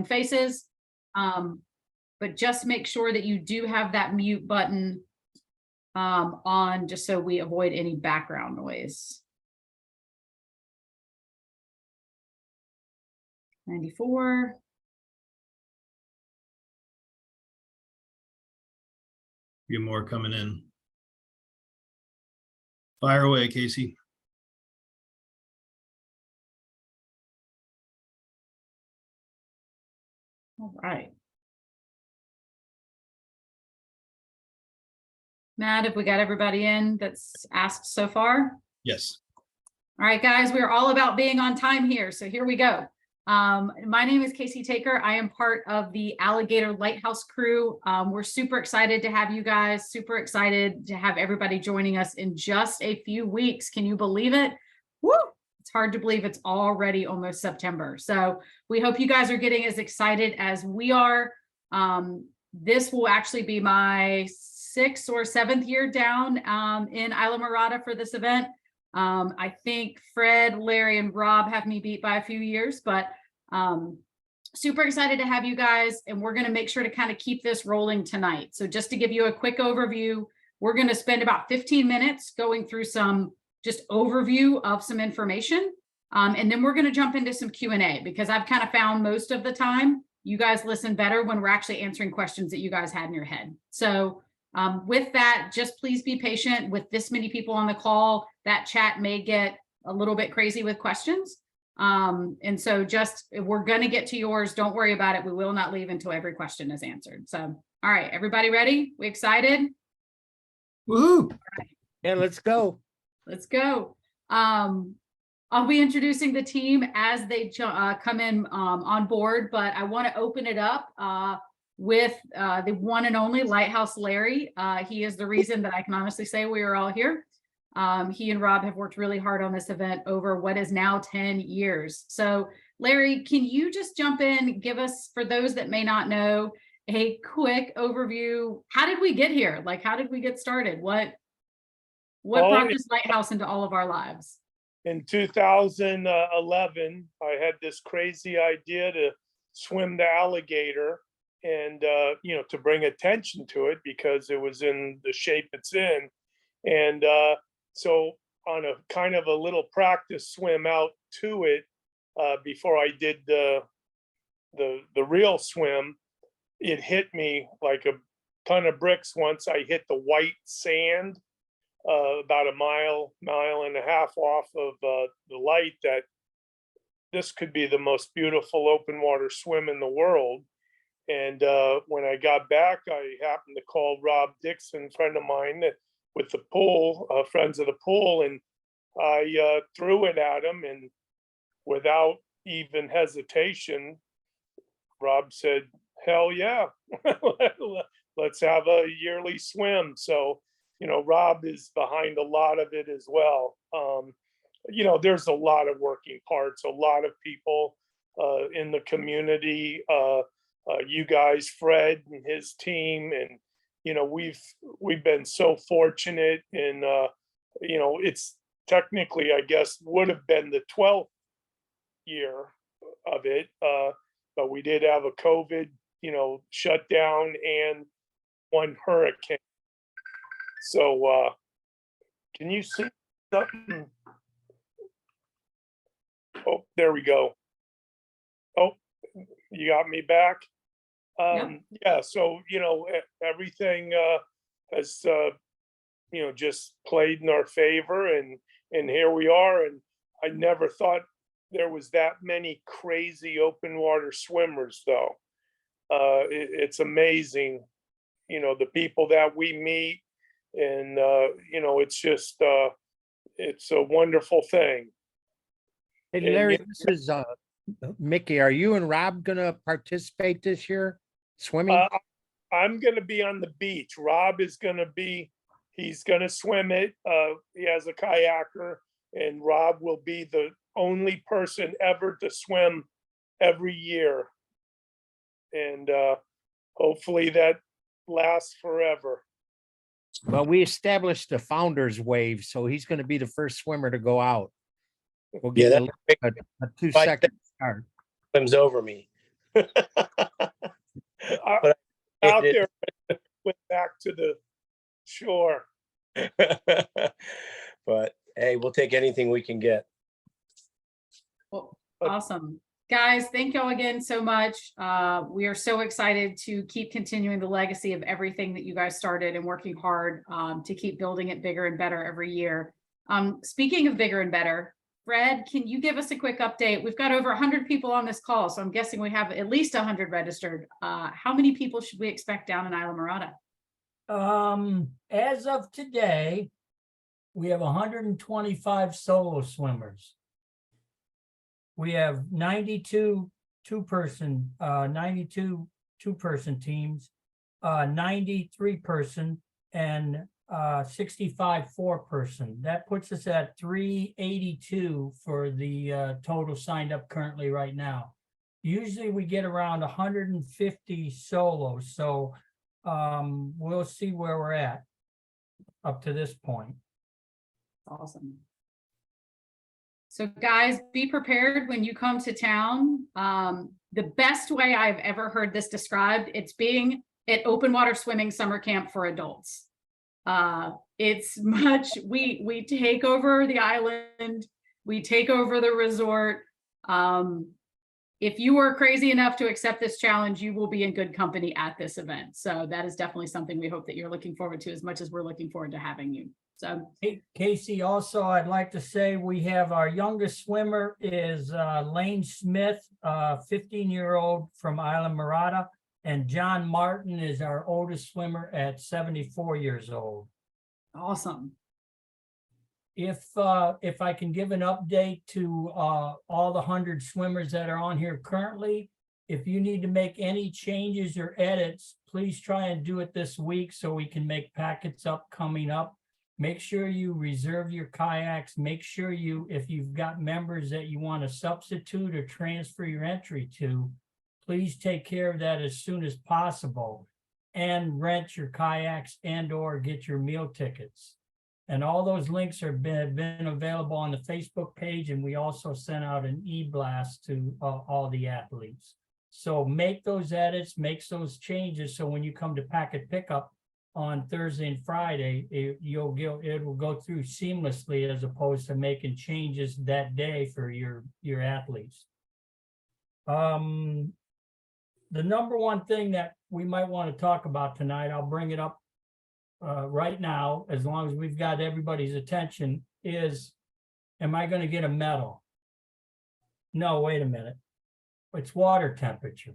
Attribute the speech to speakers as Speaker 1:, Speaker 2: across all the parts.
Speaker 1: faces. But just make sure that you do have that mute button on, just so we avoid any background noise. 94.
Speaker 2: Few more coming in. Fire away, Casey.
Speaker 1: All right. Matt, have we got everybody in that's asked so far?
Speaker 2: Yes.
Speaker 1: All right, guys, we're all about being on time here. So here we go. My name is Casey Taker. I am part of the Alligator Lighthouse crew. We're super excited to have you guys, super excited to have everybody joining us in just a few weeks. Can you believe it? Woo! It's hard to believe it's already almost September. So we hope you guys are getting as excited as we are. This will actually be my 6th or 7th year down in Isla Mirada for this event. I think Fred, Larry, and Rob have me beat by a few years, but super excited to have you guys, and we're going to make sure to kind of keep this rolling tonight. So just to give you a quick overview, we're going to spend about 15 minutes going through some just overview of some information, and then we're going to jump into some Q&A, because I've kind of found most of the time you guys listen better when we're actually answering questions that you guys had in your head. So with that, just please be patient. With this many people on the call, that chat may get a little bit crazy with questions. And so just, we're going to get to yours. Don't worry about it. We will not leave until every question is answered. So, all right, everybody ready? We excited?
Speaker 2: Woo!
Speaker 3: Right. Yeah, let's go.
Speaker 1: Let's go. I'll be introducing the team as they come in on board, but I want to open it up with the one and only Lighthouse Larry. He is the reason that I can honestly say we are all here. He and Rob have worked really hard on this event over what is now 10 years. So Larry, can you just jump in, give us, for those that may not know, a quick overview? How did we get here? Like, how did we get started? What brought this lighthouse into all of our lives?
Speaker 4: In 2011, I had this crazy idea to swim the Alligator, and to bring attention to it because it was in the shape it's in. And so on a kind of a little practice swim out to it, before I did the real swim, it hit me like a ton of bricks once I hit the white sand, about a mile and a half off of the light, that this could be the most beautiful open water swim in the world. And when I got back, I happened to call Rob Dixon, friend of mine with the pool, friends of the pool, and I threw it at him, and without even hesitation, Rob said, hell yeah, let's have a yearly swim. So, Rob is behind a lot of it as well. There's a lot of working parts, a lot of people in the community, you guys, Fred and his team, and we've been so fortunate. And it's technically, I guess, would have been the 12th year of it, but we did have a COVID shutdown and one hurricane. So can you see something? Oh, there we go. Oh, you got me back. Yeah, so everything has just played in our favor, and here we are. And I never thought there was that many crazy open water swimmers, though. It's amazing, the people that we meet, and it's just it's a wonderful thing.
Speaker 3: Hey Larry, this is Mickey. Are you and Rob gonna participate this year swimming?
Speaker 4: I'm gonna be on the beach. Rob is gonna be, he's gonna swim it. He has a kayaker, and Rob will be the only person ever to swim every year. And hopefully that lasts forever.
Speaker 3: Well, we established the founder's wave, so he's going to be the first swimmer to go out. We'll get a 2-second start.
Speaker 5: Swims over me.
Speaker 4: Out
Speaker 5: it-
Speaker 4: there, went back to the shore.
Speaker 5: But hey, we'll take anything we can get.
Speaker 1: Well, awesome. Guys, thank y'all again so much. We are so excited to keep continuing the legacy of everything that you guys started and working hard to keep building it bigger and better every year. Speaking of bigger and better, Fred, can you give us a quick update? We've got over 100 people on this call, so I'm guessing we have at least 100 registered. How many people should we expect down in Isla Mirada?
Speaker 6: As of today, we have 125 solo swimmers. We have 92 two-person teams, 93 person, and 65 four-person. That puts us at 382 for the total signed up currently right now. Usually we get around 150 solos, so we'll see where we're at up to this point.
Speaker 1: Awesome. So guys, be prepared when you come to town. The best way I've ever heard this described, it's being at open water swimming summer camp for adults. It's much, we take over the island, we take over the resort. If you are crazy enough to accept this challenge, you will be in good company at this event. So that is definitely something we hope that you're looking forward to as much as we're looking forward to having you. So
Speaker 6: Hey, Casey, also, I'd like to say we have our youngest swimmer is Lane Smith, 15-year-old from Isla Mirada, and John Martin is our oldest swimmer at 74 years old.
Speaker 1: awesome.
Speaker 6: If I can give an update to all the 100 swimmers that are on here currently, if you need to make any changes or edits, please try and do it this week so we can make packets up coming up. Make sure you reserve your kayaks. Make sure you, if you've got members that you want to substitute or transfer your entry to, please take care of that as soon as possible, and rent your kayaks and or get your meal tickets. And all those links have been available on the Facebook page, and we also sent out an e-blast to all the athletes. So make those edits, make those changes, so when you come to packet pickup on Thursday and Friday, it will go through seamlessly as opposed to making changes that day for your athletes. The number one thing that we might want to talk about tonight, I'll bring it up right now, as long as we've got everybody's attention, is, am I going to get a medal? No, wait a minute. It's water temperature.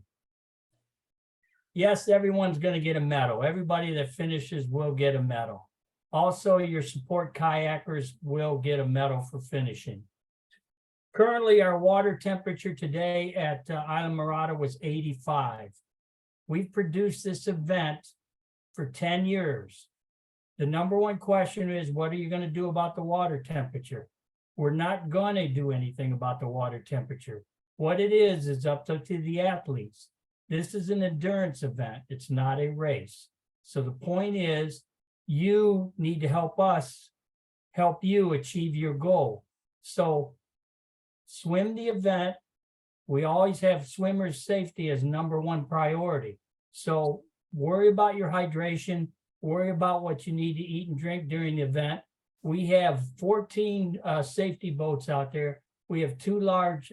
Speaker 6: Yes, everyone's going to get a medal. Everybody that finishes will get a medal. Also, your support kayakers will get a medal for finishing. Currently, our water temperature today at Isla Mirada was 85. We've produced this event for 10 years. The number one question is, what are you going to do about the water temperature? We're not going to do anything about the water temperature. What it is up to the athletes. This is an endurance event. It's not a race. So the point is, you need to help us help you achieve your goal. So swim the event. We always have swimmers' safety as number one priority. So worry about your hydration, worry about what you need to eat and drink during the event. We have 14 safety boats out there. We have 2 large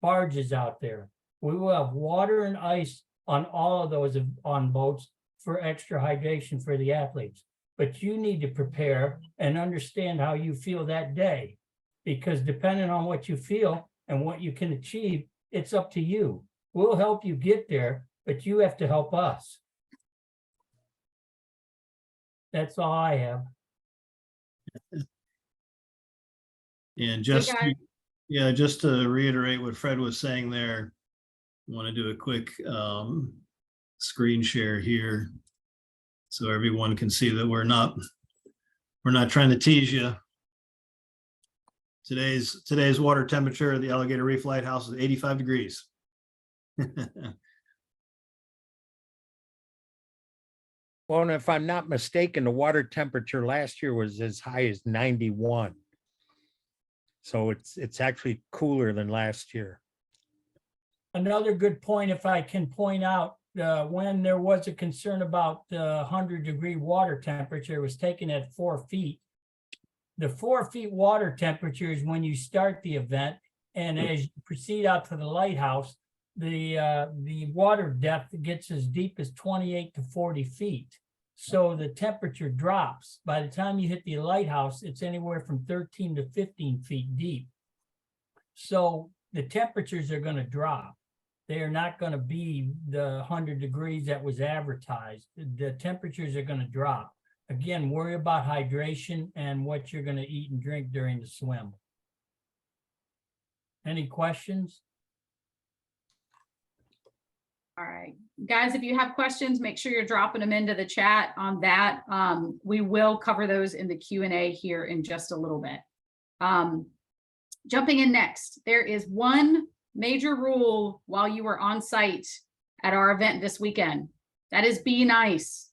Speaker 6: barges out there. We will have water and ice on all of those on boats for extra hydration for the athletes. But you need to prepare and understand how you feel that day, because depending on what you feel and what you can achieve, it's up to you. We'll help you get there, but you have to help us. That's all I have.
Speaker 2: And
Speaker 1: guys-
Speaker 2: just to reiterate what Fred was saying there, I want to do a quick screen share here so everyone can see that we're not trying to tease you. Today's water temperature at the Alligator Reef Lighthouse is 85 degrees.
Speaker 3: Well, and if I'm not mistaken, the water temperature last year was as high as 91. So it's actually cooler than last year.
Speaker 6: Another good point, if I can point out, when there was a concern about the 100-degree water temperature, it was taken at 4 feet. The 4 feet water temperature is when you start the event, and as you proceed out to the lighthouse, the water depth gets as deep as 28 to 40 feet. So the temperature drops. By the time you hit the lighthouse, it's anywhere from 13 to 15 feet deep. So the temperatures are going to drop. They are not going to be the 100 degrees that was advertised. The temperatures are going to drop. Again, worry about hydration and what you're going to eat and drink during the swim. Any questions?
Speaker 1: All right, guys, if you have questions, make sure you're dropping them into the chat on that. We will cover those in the Q&A here in just a little bit. Jumping in next, there is one major rule while you are on site at our event this weekend. That is be nice.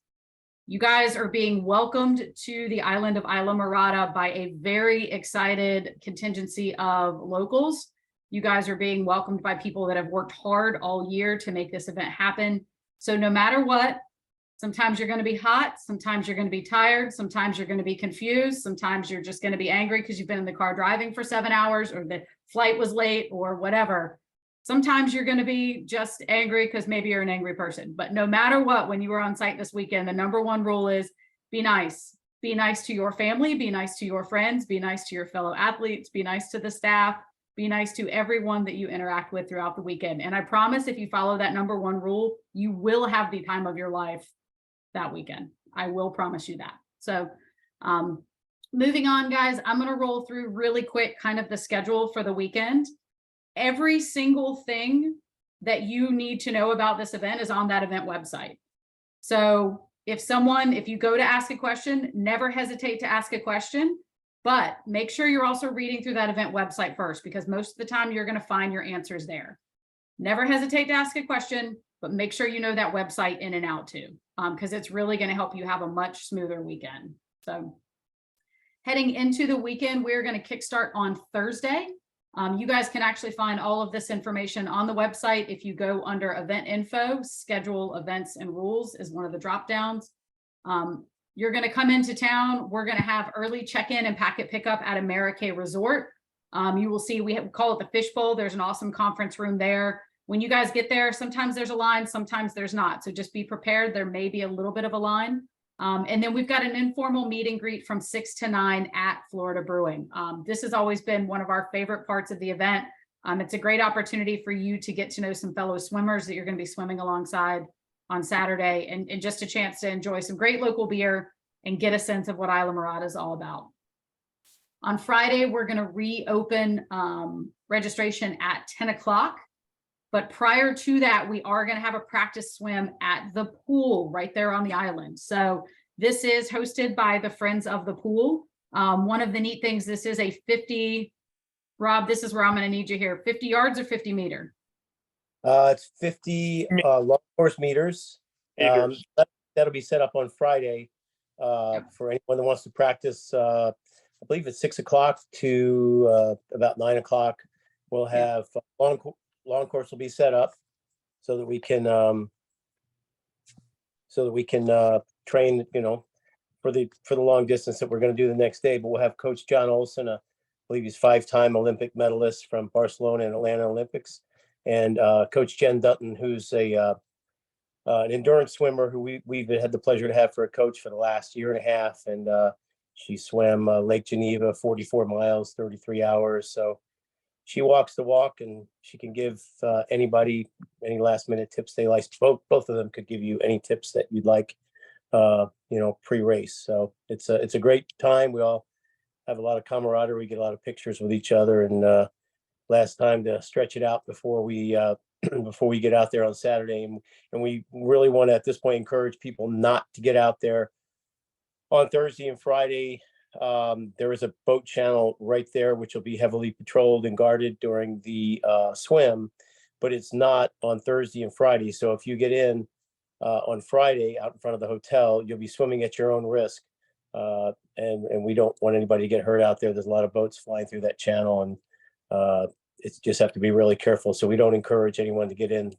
Speaker 1: You guys are being welcomed to the island of Isla Mirada by a very excited contingency of locals. You guys are being welcomed by people that have worked hard all year to make this event happen. So no matter what, sometimes you're going to be hot, sometimes you're going to be tired, sometimes you're going to be confused, sometimes you're just going to be angry because you've been in the car driving for 7 hours or the flight was late or whatever. Sometimes you're going to be just angry because maybe you're an angry person. But no matter what, when you were on site this weekend, the number one rule is be nice. Be nice to your family, be nice to your friends, be nice to your fellow athletes, be nice to the staff, be nice to everyone that you interact with throughout the weekend. And I promise if you follow that number one rule, you will have the time of your life that weekend. I will promise you that. So moving on, guys, I'm going to roll through really quick kind of the schedule for the weekend. Every single thing that you need to know about this event is on that event website. So if you go to ask a question, never hesitate to ask a question, but make sure you're also reading through that event website first, because most of the time you're going to find your answers there. Never hesitate to ask a question, but make sure you know that website in and out too, because it's really going to help you have a much smoother weekend. So heading into the weekend, we're going to kickstart on Thursday. You guys can actually find all of this information on the website. If you go under event info, schedule events and rules is one of the drop downs. You're going to come into town. We're going to have early check-in and packet pickup at Amerique Resort. You will see, we call it the Fishbowl. There's an awesome conference room there. When you guys get there, sometimes there's a line, sometimes there's not. So just be prepared. There may be a little bit of a line. And then we've got an informal meet and greet from 6 to 9 at Florida Brewing. This has always been one of our favorite parts of the event. It's a great opportunity for you to get to know some fellow swimmers that you're going to be swimming alongside on Saturday, and just a chance to enjoy some great local beer and get a sense of what Isla Mirada is all about. On Friday, we're going to reopen registration at 10 o'clock. But prior to that, we are going to have a practice swim at the pool right there on the island. So this is hosted by the Friends of the Pool. One of the neat things, this is a 50, Rob, this is where I'm going to need you here, 50 yards or 50 meter?
Speaker 5: It's 50 long course meters. That'll be set up on Friday for anyone that wants to practice. I believe it's 6 o'clock to about 9 o'clock. We'll have long course will be set up so that we can train, for the long distance that we're going to do the next day. But we'll have Coach John Olson, I believe he's 5-time Olympic medalist from Barcelona and Atlanta Olympics, and Coach Jen Dutton, who's an endurance swimmer who we've had the pleasure to have for a coach for the last year and a half. And she swam Lake Geneva 44 miles, 33 hours. So she walks the walk, and she can give anybody any last minute tips they like. Both of them could give you any tips that you'd like, pre-race. So it's a great time. We all have a lot of camaraderie. We get a lot of pictures with each other, and last time to stretch it out before we get out there on Saturday. And we really want to, at this point, encourage people not to get out there on Thursday and Friday. There is a boat channel right there, which will be heavily patrolled and guarded during the swim, but it's not on Thursday and Friday. So if you get in on Friday out in front of the hotel, you'll be swimming at your own risk. And we don't want anybody to get hurt out there. There's a lot of boats flying through that channel, and it's just have to be really careful. So we don't encourage anyone to get in,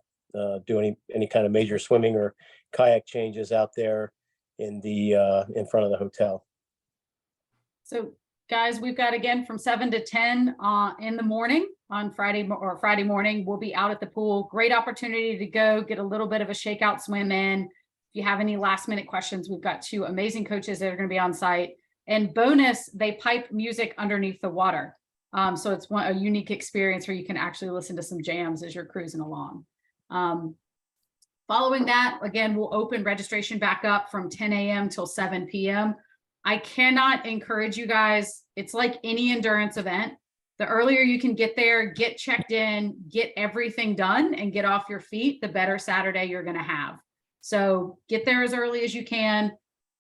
Speaker 5: do any kind of major swimming or kayak changes out there in in front of the hotel.
Speaker 1: So guys, we've got again from 7 to 10 in the morning on Friday morning. We'll be out at the pool. Great opportunity to go get a little bit of a shakeout swim in. If you have any last minute questions, we've got 2 amazing coaches that are going to be on site. And bonus, they pipe music underneath the water. So it's a unique experience where you can actually listen to some jams as you're cruising along. Following that, again, we'll open registration back up from 10 a.m. till 7 p.m. I cannot encourage you guys. It's like any endurance event. The earlier you can get there, get checked in, get everything done and get off your feet, the better Saturday you're going to have. So get there as early as you can.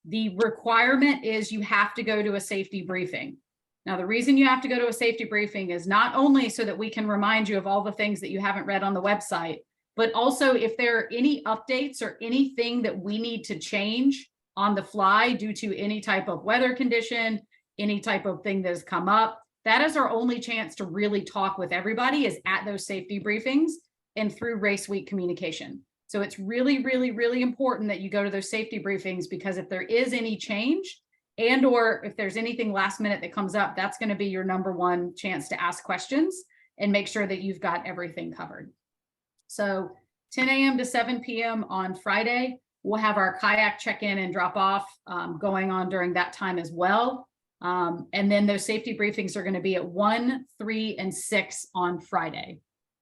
Speaker 1: The requirement is you have to go to a safety briefing. Now, the reason you have to go to a safety briefing is not only so that we can remind you of all the things that you haven't read on the website, but also if there are any updates or anything that we need to change on the fly due to any type of weather condition, any type of thing that has come up. That is our only chance to really talk with everybody, is at those safety briefings and through race week communication. So it's really, really, really important that you go to those safety briefings, because if there is any change and or if there's anything last minute that comes up, that's going to be your #1 chance to ask questions and make sure that you've got everything covered. So 10 a.m. to 7 p.m. on Friday, we'll have our kayak check-in and drop off going on during that time as well. And then those safety briefings are going to be at 1, 3, and 6 on Friday.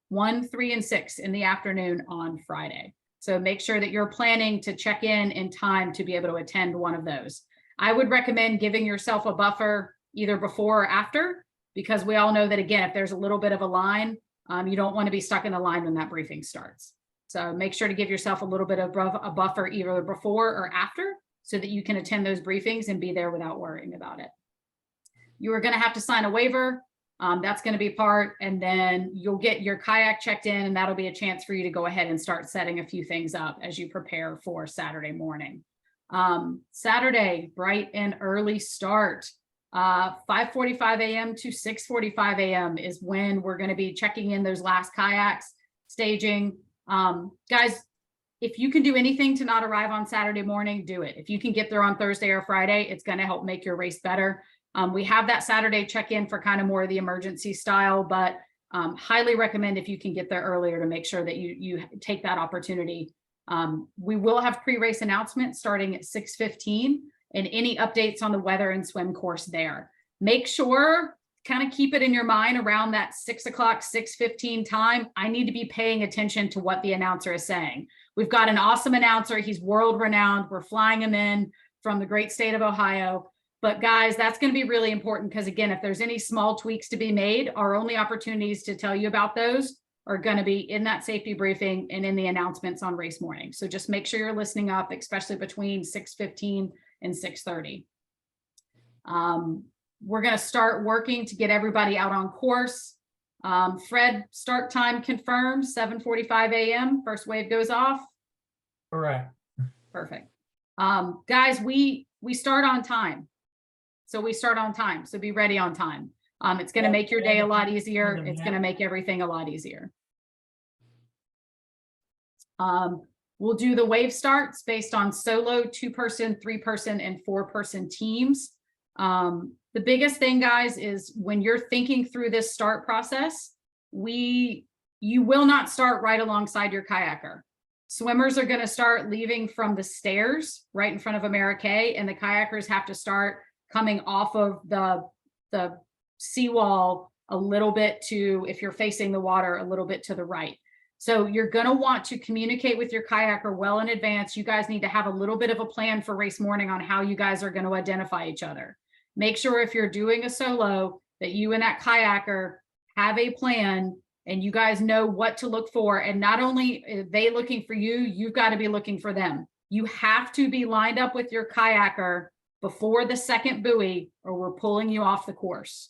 Speaker 1: 1, 3, and 6 in the afternoon on Friday. So make sure that you're planning to check in time to be able to attend one of those. I would recommend giving yourself a buffer either before or after, because we all know that, again, if there's a little bit of a line, you don't want to be stuck in the line when that briefing starts. So make sure to give yourself a little bit of a buffer either before or after, so that you can attend those briefings and be there without worrying about it. You are going to have to sign a waiver. That's going to be part, and then you'll get your kayak checked in, and that'll be a chance for you to go ahead and start setting a few things up as you prepare for Saturday morning. Saturday, bright and early start. 5:45 a.m. to 6:45 a.m. is when we're going to be checking in those last kayaks, staging. Guys, if you can do anything to not arrive on Saturday morning, do it. If you can get there on Thursday or Friday, it's going to help make your race better. We have that Saturday check-in for kind of more of the emergency style, but highly recommend if you can get there earlier to make sure that you take that opportunity. We will have pre-race announcements starting at 6:15 and any updates on the weather and swim course there. Make sure, kind of keep it in your mind around that 6 o'clock, 6:15 time. I need to be paying attention to what the announcer is saying. We've got an awesome announcer. He's world renowned. We're flying him in from the great state of Ohio. But guys, that's going to be really important, because again, if there's any small tweaks to be made, our only opportunities to tell you about those are going to be in that safety briefing and in the announcements on race morning. So just make sure you're listening up, especially between 6:15 and 6:30. We're going to start working to get everybody out on course. Fred, start time confirmed, 7:45 a.m. First wave goes off.
Speaker 6: Correct.
Speaker 1: Perfect. Guys, we start on time. So we start on time. So be ready on time. It's going to make your day a lot easier. It's going to make everything a lot easier. We'll do the wave starts based on solo, 2-person, 3-person, and 4-person teams. The biggest thing, guys, is when you're thinking through this start process, you will not start right alongside your kayaker. Swimmers are going to start leaving from the stairs right in front of America, and the kayakers have to start coming off of the seawall a little bit to, if you're facing the water, a little bit to the right. So you're going to want to communicate with your kayaker well in advance. You guys need to have a little bit of a plan for race morning on how you guys are going to identify each other. Make sure if you're doing a solo that you and that kayaker have a plan and you guys know what to look for. And not only are they looking for you, you've got to be looking for them. You have to be lined up with your kayaker before the second buoy, or we're pulling you off the course.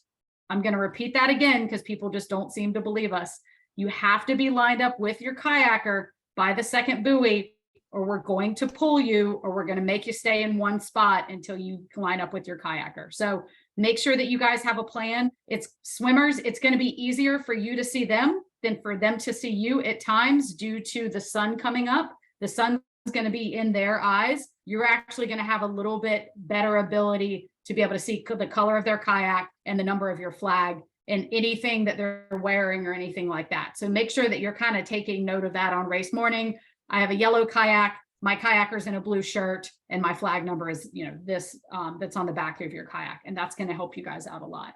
Speaker 1: I'm going to repeat that again because people just don't seem to believe us. You have to be lined up with your kayaker by the second buoy, or we're going to pull you, or we're going to make you stay in one spot until you line up with your kayaker. So Make sure that you guys have a plan. It's swimmers. It's going to be easier for you to see them than for them to see you at times due to the sun coming up. The sun's going to be in their eyes. You're actually going to have a little bit better ability to be able to see the color of their kayak and the number of your flag and anything that they're wearing or anything like that. So make sure that you're kind of taking note of that on race morning. I have a yellow kayak, my kayaker's in a blue shirt, and my flag number is, you know, this that's on the back of your kayak, and that's going to help you guys out a lot.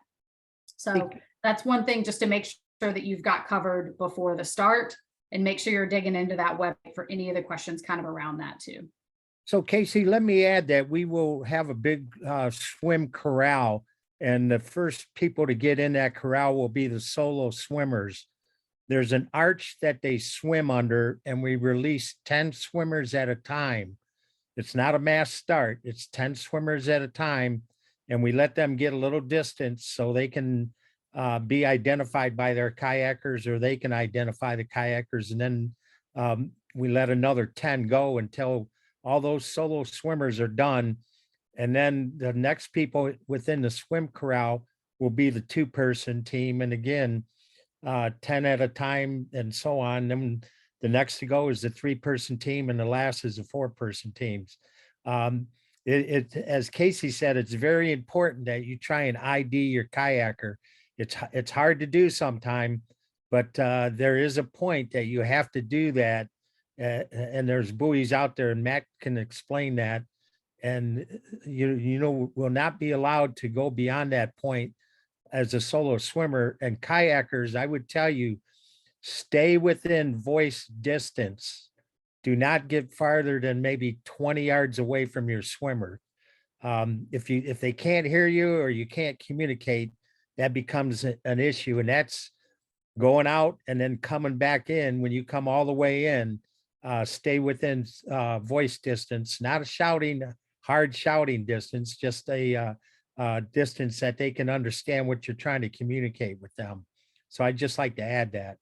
Speaker 1: So that's one thing just to make sure that you've got covered before the start, and make sure you're digging into that website for any of the questions kind of around that too.
Speaker 3: So Casey, let me add that we will have a big swim corral, and the first people to get in that corral will be the solo swimmers. There's an arch that they swim under, and we release 10 swimmers at a time. It's not a mass start. It's 10 swimmers at a time, and we let them get a little distance so they can be identified by their kayakers, or they can identify the kayakers. And then we let another 10 go until all those solo swimmers are done. And then the next people within the swim corral will be the 2-person team. And again, 10 at a time and so on. Then the next to go is the 3-person team, and the last is the 4-person teams. As Casey said, it's very important that you try and ID your kayaker. It's hard to do sometime, but there is a point that you have to do that. And there's buoys out there, and Matt can explain that. And you know, will not be allowed to go beyond that point as a solo swimmer. And kayakers, I would tell you, stay within voice distance. Do not get farther than maybe 20 yards away from your swimmer. If they can't hear you or you can't communicate, that becomes an issue. And that's going out and then coming back in. When you come all the way in, stay within voice distance, not a hard shouting distance, just a distance that they can understand what you're trying to communicate with them. So I'd just like to add that.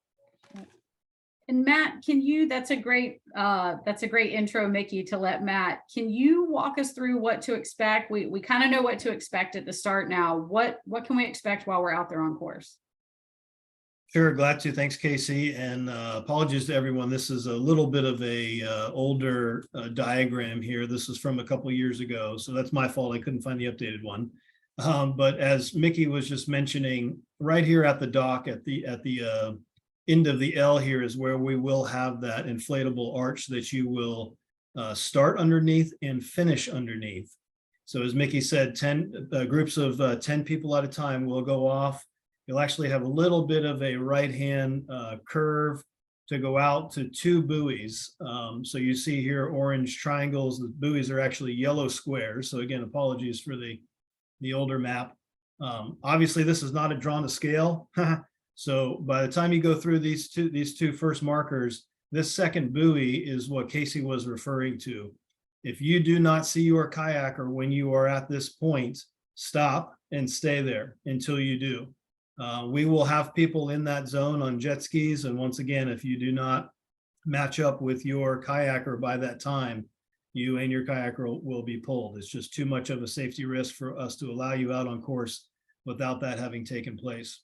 Speaker 1: And Matt, can you, that's a great intro, Mickey, to let Matt, can you walk us through what to expect? We kind of know what to expect at the start now. What can we expect while we're out there on course?
Speaker 2: Sure, glad to. Thanks, Casey. And apologies to everyone. This is a little bit of a older diagram here. This is from a couple of years ago, so that's my fault. I couldn't find the updated one. But as Mickey was just mentioning, right here at the dock, at the end of the L here is where we will have that inflatable arch that you will start underneath and finish underneath. So as Mickey said, 10 groups of 10 people at a time will go off. You'll actually have a little bit of a right-hand curve to go out to 2 buoys. So you see here orange triangles. The buoys are actually yellow squares. So again, apologies for the older map. Obviously, this is not a drawn to scale. So by the time you go through these two first markers, this second buoy is what Casey was referring to. If you do not see your kayaker when you are at this point, stop and stay there until you do. We will have people in that zone on jet skis. And once again, if you do not match up with your kayaker by that time, you and your kayaker will be pulled. It's just too much of a safety risk for us to allow you out on course without that having taken place.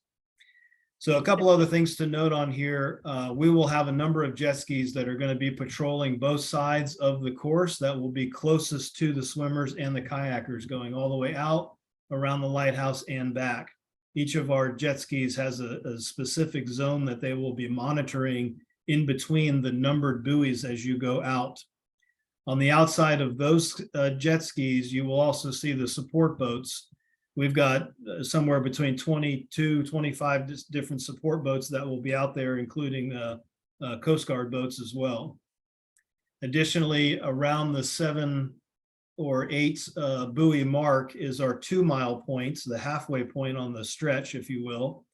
Speaker 2: So a couple other things to note on here. We will have a number of jet skis that are going to be patrolling both sides of the course that will be closest to the swimmers and the kayakers, going all the way out around the lighthouse and back. Each of our jet skis has a specific zone that they will be monitoring in between the numbered buoys as you go out. On the outside of those jet skis, you will also see the support boats. We've got somewhere between 22, 25 different support boats that will be out there, including Coast Guard boats as well. Additionally, around the 7 or 8 buoy mark is our 2-mile points, the halfway point on the stretch, if you will.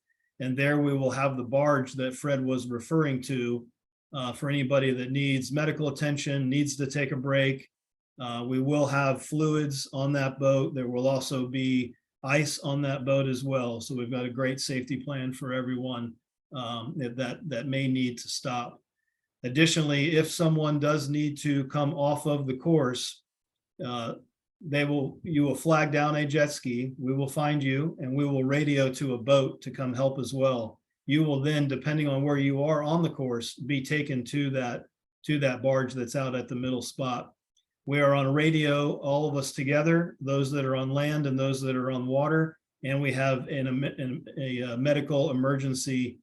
Speaker 2: And there we will have the barge that Fred was referring to for anybody that needs medical attention, needs to take a break. We will have fluids on that boat. There will also be ice on that boat as well. So we've got a great safety plan for everyone that may need to stop. Additionally, if someone does need to come off of the course, you will flag down a jet ski, we will find you, and we will radio to a boat to come help as well. You will then, depending on where you are on the course, be taken to that barge that's out at the middle spot. We are on radio, all of us together, those that are on land and those that are on water, and we have a medical emergency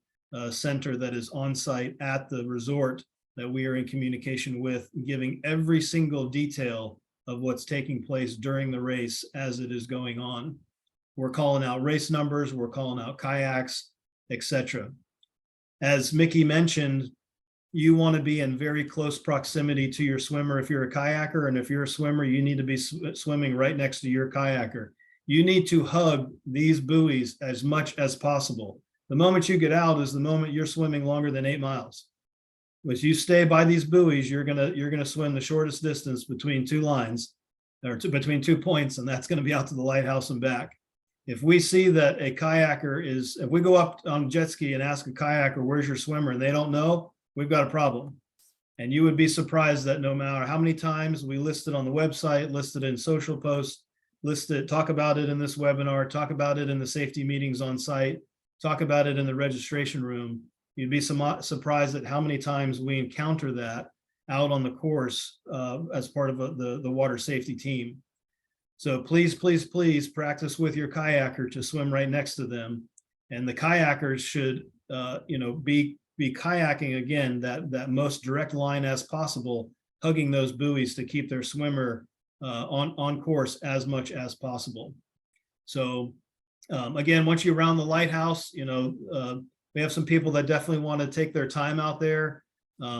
Speaker 2: center that is on site at the resort that we are in communication with, giving every single detail of what's taking place during the race as it is going on. We're calling out race numbers, we're calling out kayaks, etc. As Mickey mentioned, you want to be in very close proximity to your swimmer if you're a kayaker, and if you're a swimmer, you need to be swimming right next to your kayaker. You need to hug these buoys as much as possible. The moment you get out is the moment you're swimming longer than 8 miles. If you stay by these buoys, you're gonna swim the shortest distance between two lines, or between 2 points, and that's gonna be out to the lighthouse and back. If we see that a kayaker if we go up on jet ski and ask a kayaker, where's your swimmer, and they don't know, we've got a problem. And you would be surprised that no matter how many times we list it on the website, listed in social posts, talk about it in this webinar, talk about it in the safety meetings on site, talk about it in the registration room, you'd be surprised at how many times we encounter that out on the course as part of the water safety team. So please, please, please practice with your kayaker to swim right next to them. And the kayakers should, be kayaking again, that most direct line as possible, hugging those buoys to keep their swimmer on course as much as possible. So again, once you're around the lighthouse, we have some people that definitely want to take their time out there.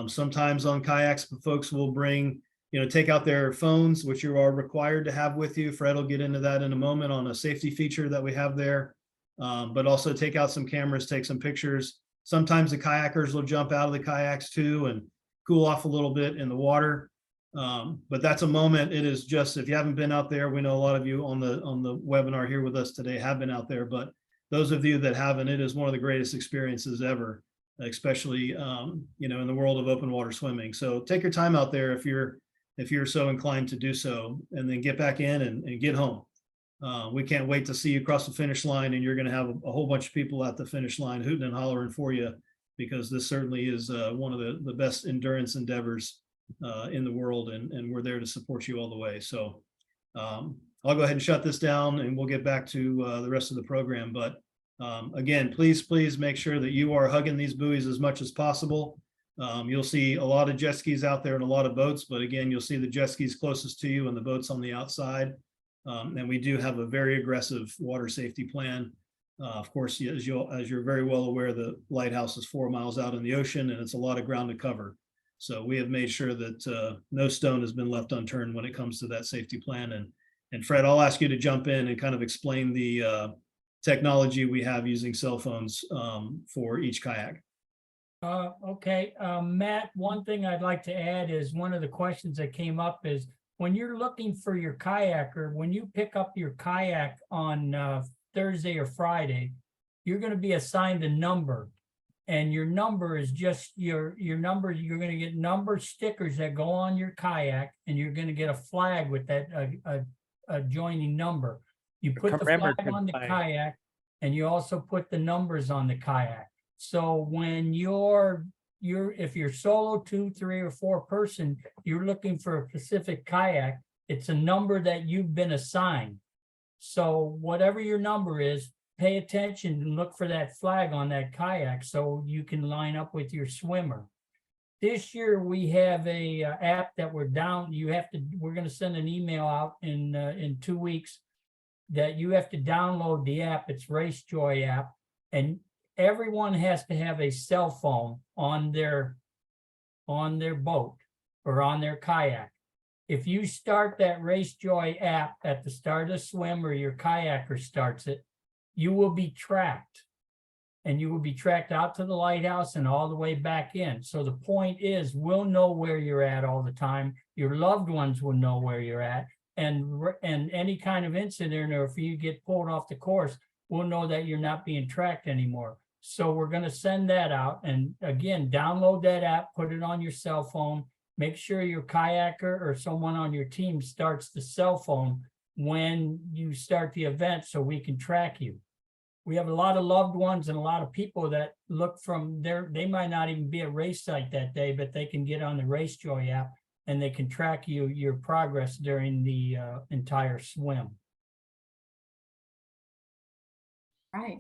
Speaker 2: Sometimes on kayaks, folks will bring, take out their phones, which you are required to have with you. Fred will get into that in a moment on a safety feature that we have there. But also take out some cameras, take some pictures. Sometimes the kayakers will jump out of the kayaks too and cool off a little bit in the water. But that's a moment. It is just, if you haven't been out there, we know a lot of you on the webinar here with us today have been out there, but those of you that haven't, it is one of the greatest experiences ever, especially in the world of open water swimming. So take your time out there if you're so inclined to do so, and then get back in and get home. We can't wait to see you cross the finish line, and you're going to have a whole bunch of people at the finish line hooting and hollering for you, because this certainly is one of the best endurance endeavors in the world, and we're there to support you all the way. So I'll go ahead and shut this down, and we'll get back to the rest of the program. But again, please make sure that you are hugging these buoys as much as possible. You'll see a lot of jet skis out there and a lot of boats, but again, you'll see the jet skis closest to you and the boats on the outside. And we do have a very aggressive water safety plan. Of course, as you're very well aware, the lighthouse is 4 miles out in the ocean, and it's a lot of ground to cover. So we have made sure that no stone has been left unturned when it comes to that safety plan. And Fred, I'll ask you to jump in and kind of explain the technology we have using cell phones for each kayak.
Speaker 6: Okay, Matt, one thing I'd like to add is one of the questions that came up is when you're looking for your kayaker, when you pick up your kayak on Thursday or Friday, you're going to be assigned a number, and your number is just your number. You're going to get number stickers that go on your kayak, and you're going to get a flag with that adjoining number. You put the flag on the kayak, and you also put the numbers on the kayak. So when if you're solo, 2, 3, or 4 person, you're looking for a specific kayak, it's a number that you've been assigned. So whatever your number is, pay attention and look for that flag on that kayak so you can line up with your swimmer. This year we have a app that we're going to send an email out in 2 weeks that you have to download the app. It's RaceJoy app, and everyone has to have a cell phone on their boat or on their kayak. If you start that RaceJoy app at the start of the swim, or your kayaker starts it, you will be tracked, and you will be tracked out to the lighthouse and all the way back in. So the point is, we'll know where you're at all the time. Your loved ones will know where you're at, and any kind of incident, or if you get pulled off the course, we'll know that you're not being tracked anymore. So we're going to send that out. And again, download that app, put it on your cell phone, make sure your kayaker or someone on your team starts the cell phone when you start the event so we can track you. We have a lot of loved ones and a lot of people that look from there. They might not even be at race site that day, but they can get on the RaceJoy app and they can track your progress during the entire swim.
Speaker 1: Right.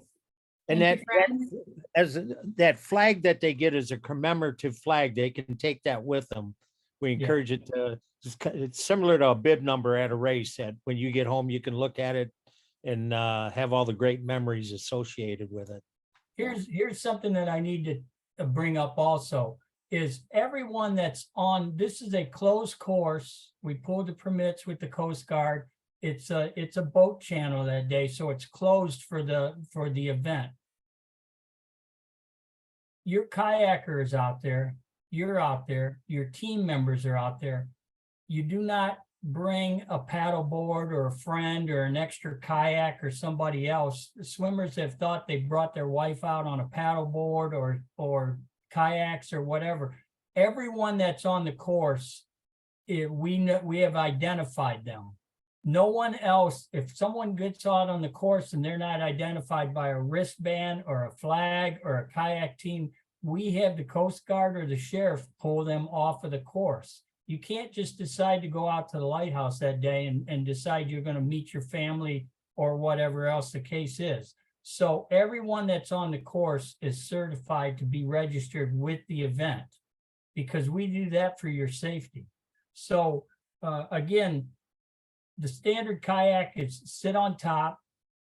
Speaker 3: And
Speaker 1: Thank you,
Speaker 3: that,
Speaker 1: friends.
Speaker 3: as that flag that they get is a commemorative flag, they can take that with them. We
Speaker 6: Yeah.
Speaker 3: encourage it to, it's similar to a bib number at a race, that when you get home, you can look at it and have all the great memories associated with it.
Speaker 6: Here's something that I need to bring up also, is everyone that's on, this is a closed course. We pulled the permits with the Coast Guard. It's a boat channel that day, so it's closed for the event. Your kayaker is out there, you're out there, your team members are out there. You do not bring a paddle board or a friend or an extra kayak or somebody else. The swimmers have thought they brought their wife out on a paddle board or kayaks or whatever. Everyone that's on the course, we have identified them. No one else, if someone gets out on the course and they're not identified by a wristband or a flag or a kayak team, we have the Coast Guard or the sheriff pull them off of the course. You can't just decide to go out to the lighthouse that day and decide you're going to meet your family or whatever else the case is. So everyone that's on the course is certified to be registered with the event, because we do that for your safety. So again, the standard kayak is sit on top,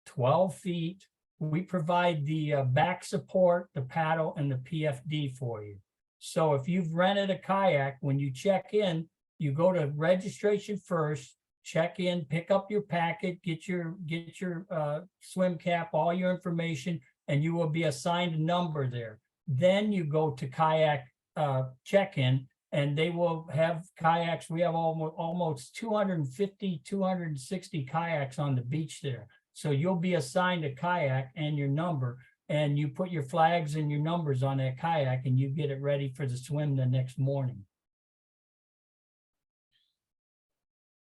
Speaker 6: 12 feet. We provide the back support, the paddle, and the PFD for you. So if you've rented a kayak, when you check in, you go to registration first, check in, pick up your packet, get your swim cap, all your information, and you will be assigned a number there. Then you go to kayak check-in, and they will have kayaks. We have almost 250, 260 kayaks on the beach there. So you'll be assigned a kayak and your number, and you put your flags and your numbers on that kayak and you get it ready for the swim the next morning.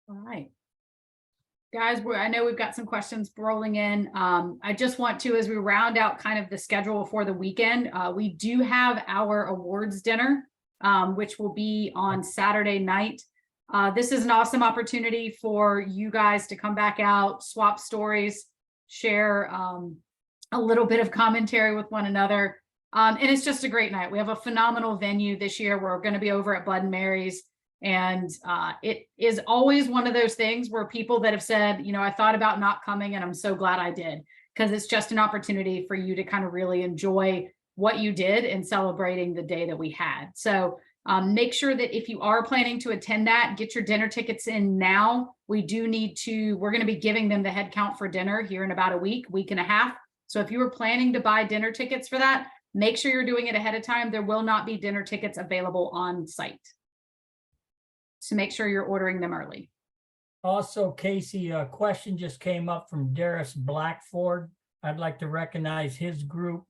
Speaker 1: All right. Guys, I know we've got some questions rolling in. I just want to, as we round out kind of the schedule for the weekend, we do have our awards dinner, which will be on Saturday night. This is an awesome opportunity for you guys to come back out, swap stories, share a little bit of commentary with one another. And it's just a great night. We have a phenomenal venue this year. We're going to be over at Bud and Mary's. And it is always one of those things where people that have said, you know, I thought about not coming and I'm so glad I did, because it's just an opportunity for you to kind of really enjoy what you did in celebrating the day that we had. So make sure that if you are planning to attend that, get your dinner tickets in now. We're going to be giving them the head count for dinner here in about a week and a half. So if you were planning to buy dinner tickets for that, make sure you're doing it ahead of time. There will not be dinner tickets available on site. So make sure you're ordering them early.
Speaker 6: Also, Casey, a question just came up from Darius Blackford. I'd like to recognize his group.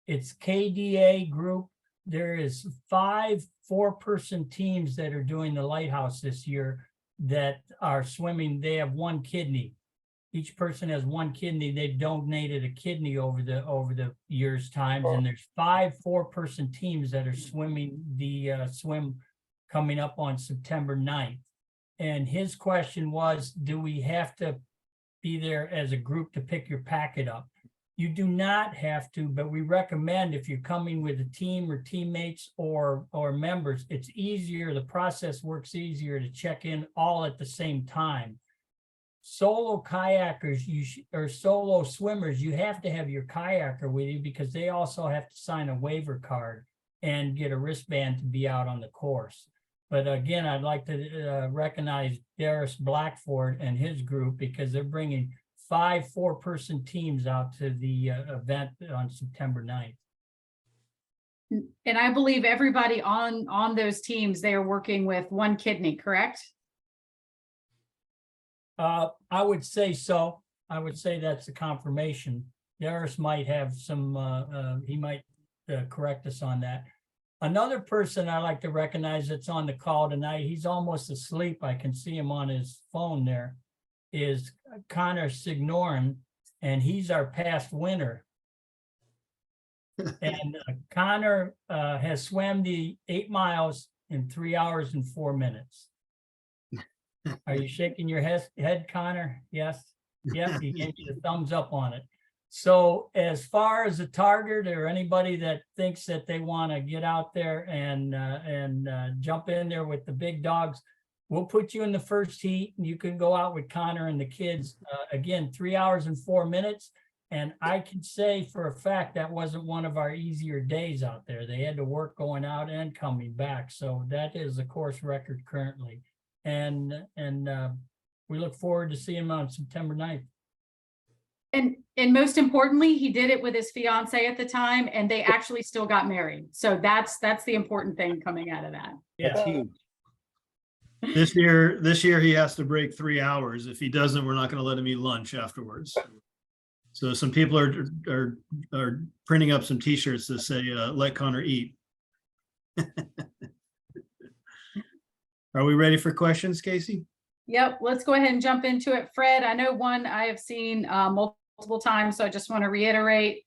Speaker 6: It's KDA group. There is 5 4-person teams that are doing the Lighthouse this year that are swimming. They have 1 kidney. Each person has 1 kidney. They've donated a kidney over the years times, and there's 5 4-person teams that are swimming the swim coming up on September 9th. And his question was, do we have to be there as a group to pick your packet up? You do not have to, but we recommend if you're coming with a team or teammates or members, it's easier, the process works easier to check in all at the same time. Solo kayakers or solo swimmers, you have to have your kayaker with you because they also have to sign a waiver card and get a wristband to be out on the course. But again, I'd like to recognize Darius Blackford and his group because they're bringing 5 4-person teams out to the event on September 9th.
Speaker 1: And I believe everybody on those teams, they are working with 1 kidney, correct?
Speaker 6: I would say so. I would say that's a confirmation. Darius might have some, he might correct us on that. Another person I like to recognize that's on the call tonight, he's almost asleep. I can see him on his phone there, is Connor Signorin, and he's our past winner. And Connor has swam the 8 miles in 3 hours and 4 minutes. Are you shaking your head, Connor? Yes. Yes, he gave you the thumbs up on it. So as far as a target or anybody that thinks that they want to get out there and jump in there with the big dogs, we'll put you in the first heat and you can go out with Connor and the kids. Again, 3 hours and 4 minutes. And I can say for a fact that wasn't one of our easier days out there. They had to work going out and coming back. So that is the course record currently. And we look forward to seeing him on September 9th.
Speaker 1: And most importantly, he did it with his fiance at the time, and they actually still got married. So that's the important thing coming out of that.
Speaker 3: That's
Speaker 6: Yeah.
Speaker 3: huge.
Speaker 2: This year he has to break 3 hours. If he doesn't, we're not going to let him eat lunch afterwards. So some people are printing up some T-shirts that say "Let Connor eat." Are we ready for questions, Casey?
Speaker 1: Yep, let's go ahead and jump into it. Fred, I know one I have seen multiple times, so I just want to reiterate.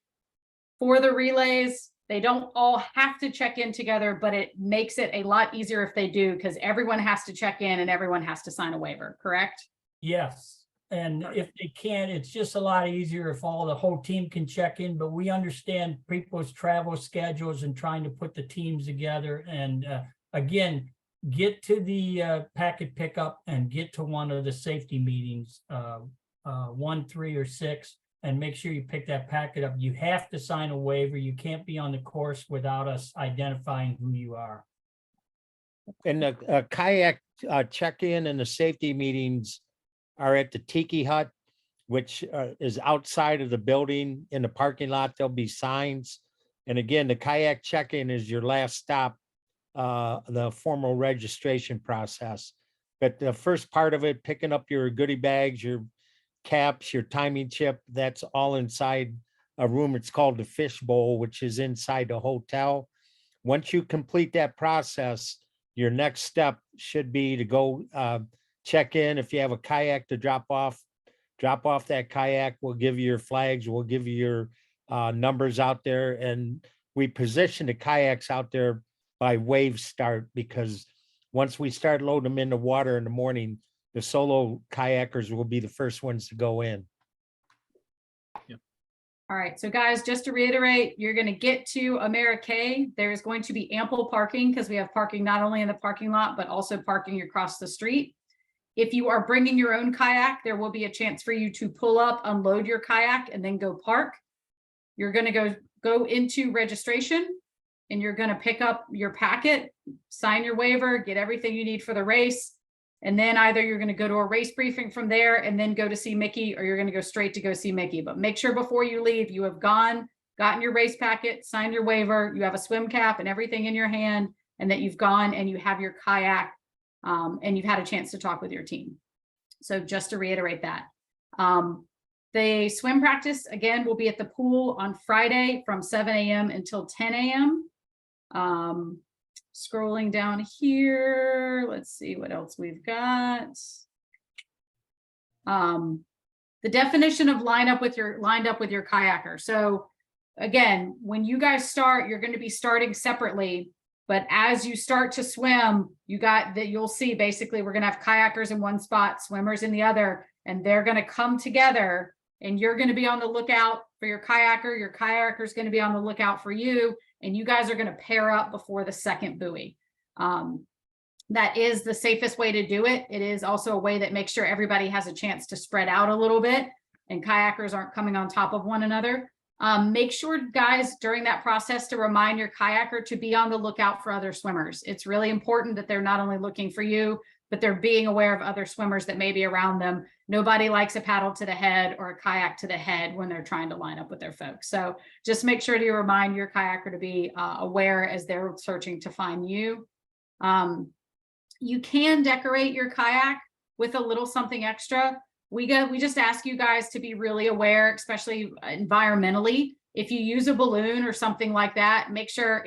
Speaker 1: For the relays, they don't all have to check in together, but it makes it a lot easier if they do, because everyone has to check in and everyone has to sign a waiver, correct?
Speaker 6: Yes. And if they can't, it's just a lot easier if the whole team can check in, but we understand people's travel schedules and trying to put the teams together. And again, get to the packet pickup and get to one of the safety meetings, 1, 3, or 6, and make sure you pick that packet up. You have to sign a waiver. You can't be on the course without us identifying who you are.
Speaker 3: And the kayak check-in and the safety meetings are at the Tiki Hut, which is outside of the building. In the parking lot, there'll be signs. And again, the kayak check-in is your last stop, the formal registration process. But the first part of it, picking up your goodie bags, your caps, your timing chip, that's all inside a room. It's called the Fish Bowl, which is inside the hotel. Once you complete that process, your next step should be to go check in. If you have a kayak to drop off that kayak. We'll give you your flags. We'll give you your numbers out there. And we position the kayaks out there by wave start, because once we start loading them in the water in the morning, the solo kayakers will be the first ones to go in.
Speaker 1: All right, so guys, just to reiterate, you're going to get to Amerique. There's going to be ample parking because we have parking not only in the parking lot, but also parking across the street. If you are bringing your own kayak, there will be a chance for you to pull up, unload your kayak, and then go park. You're going to go into registration, and you're going to pick up your packet, sign your waiver, get everything you need for the race. And then either you're going to go to a race briefing from there and then go to see Mickey, or you're going to go straight to go see Mickey. But make sure before you leave, you have gotten your race packet, signed your waiver, you have a swim cap and everything in your hand, and that you've gone and you have your kayak, and you've had a chance to talk with your team. So just to reiterate that. The swim practice, again, will be at the pool on Friday from 7 a.m. until 10 a.m. Scrolling down here, let's see what else we've got. The definition of lined up with your kayaker. So again, when you guys start, you're going to be starting separately, but as you start to swim, you'll see basically we're going to have kayakers in one spot, swimmers in the other, and they're going to come together, and you're going to be on the lookout for your kayaker. Your kayaker is going to be on the lookout for you, and you guys are going to pair up before the second buoy. That is the safest way to do it. It is also a way that makes sure everybody has a chance to spread out a little bit and kayakers aren't coming on top of one another. Make sure, guys, during that process to remind your kayaker to be on the lookout for other swimmers. It's really important that they're not only looking for you, but they're being aware of other swimmers that may be around them. Nobody likes a paddle to the head or a kayak to the head when they're trying to line up with their folks. So just make sure to remind your kayaker to be aware as they're searching to find you. You can decorate your kayak with a little something extra. We just ask you guys to be really aware, especially environmentally. If you use a balloon or something like that, make sure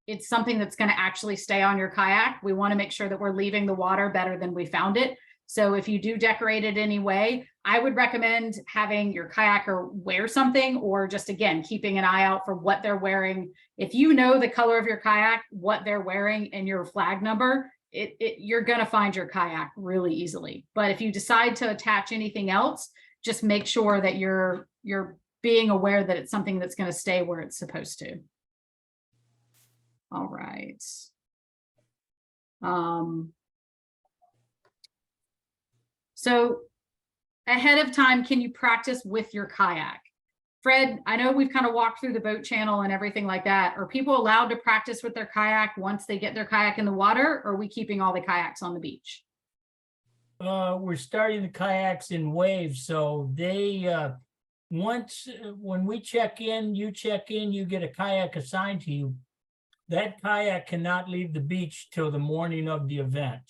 Speaker 1: it's something that's going to actually stay on your kayak. We want to make sure that we're leaving the water better than we found it. So if you do decorate it anyway, I would recommend having your kayaker wear something, or just, again, keeping an eye out for what they're wearing. If you know the color of your kayak, what they're wearing, and your flag number, you're going to find your kayak really easily. But if you decide to attach anything else, just make sure that you're being aware that it's something that's going to stay where it's supposed to. All right. So ahead of time, can you practice with your kayak? Fred, I know we've kind of walked through the boat channel and everything like that. Are people allowed to practice with their kayak once they get their kayak in the water, or are we keeping all the kayaks on the beach?
Speaker 6: We're starting the kayaks in waves, so they, when we check in, you get a kayak assigned to you. That kayak cannot leave the beach till the morning of the event.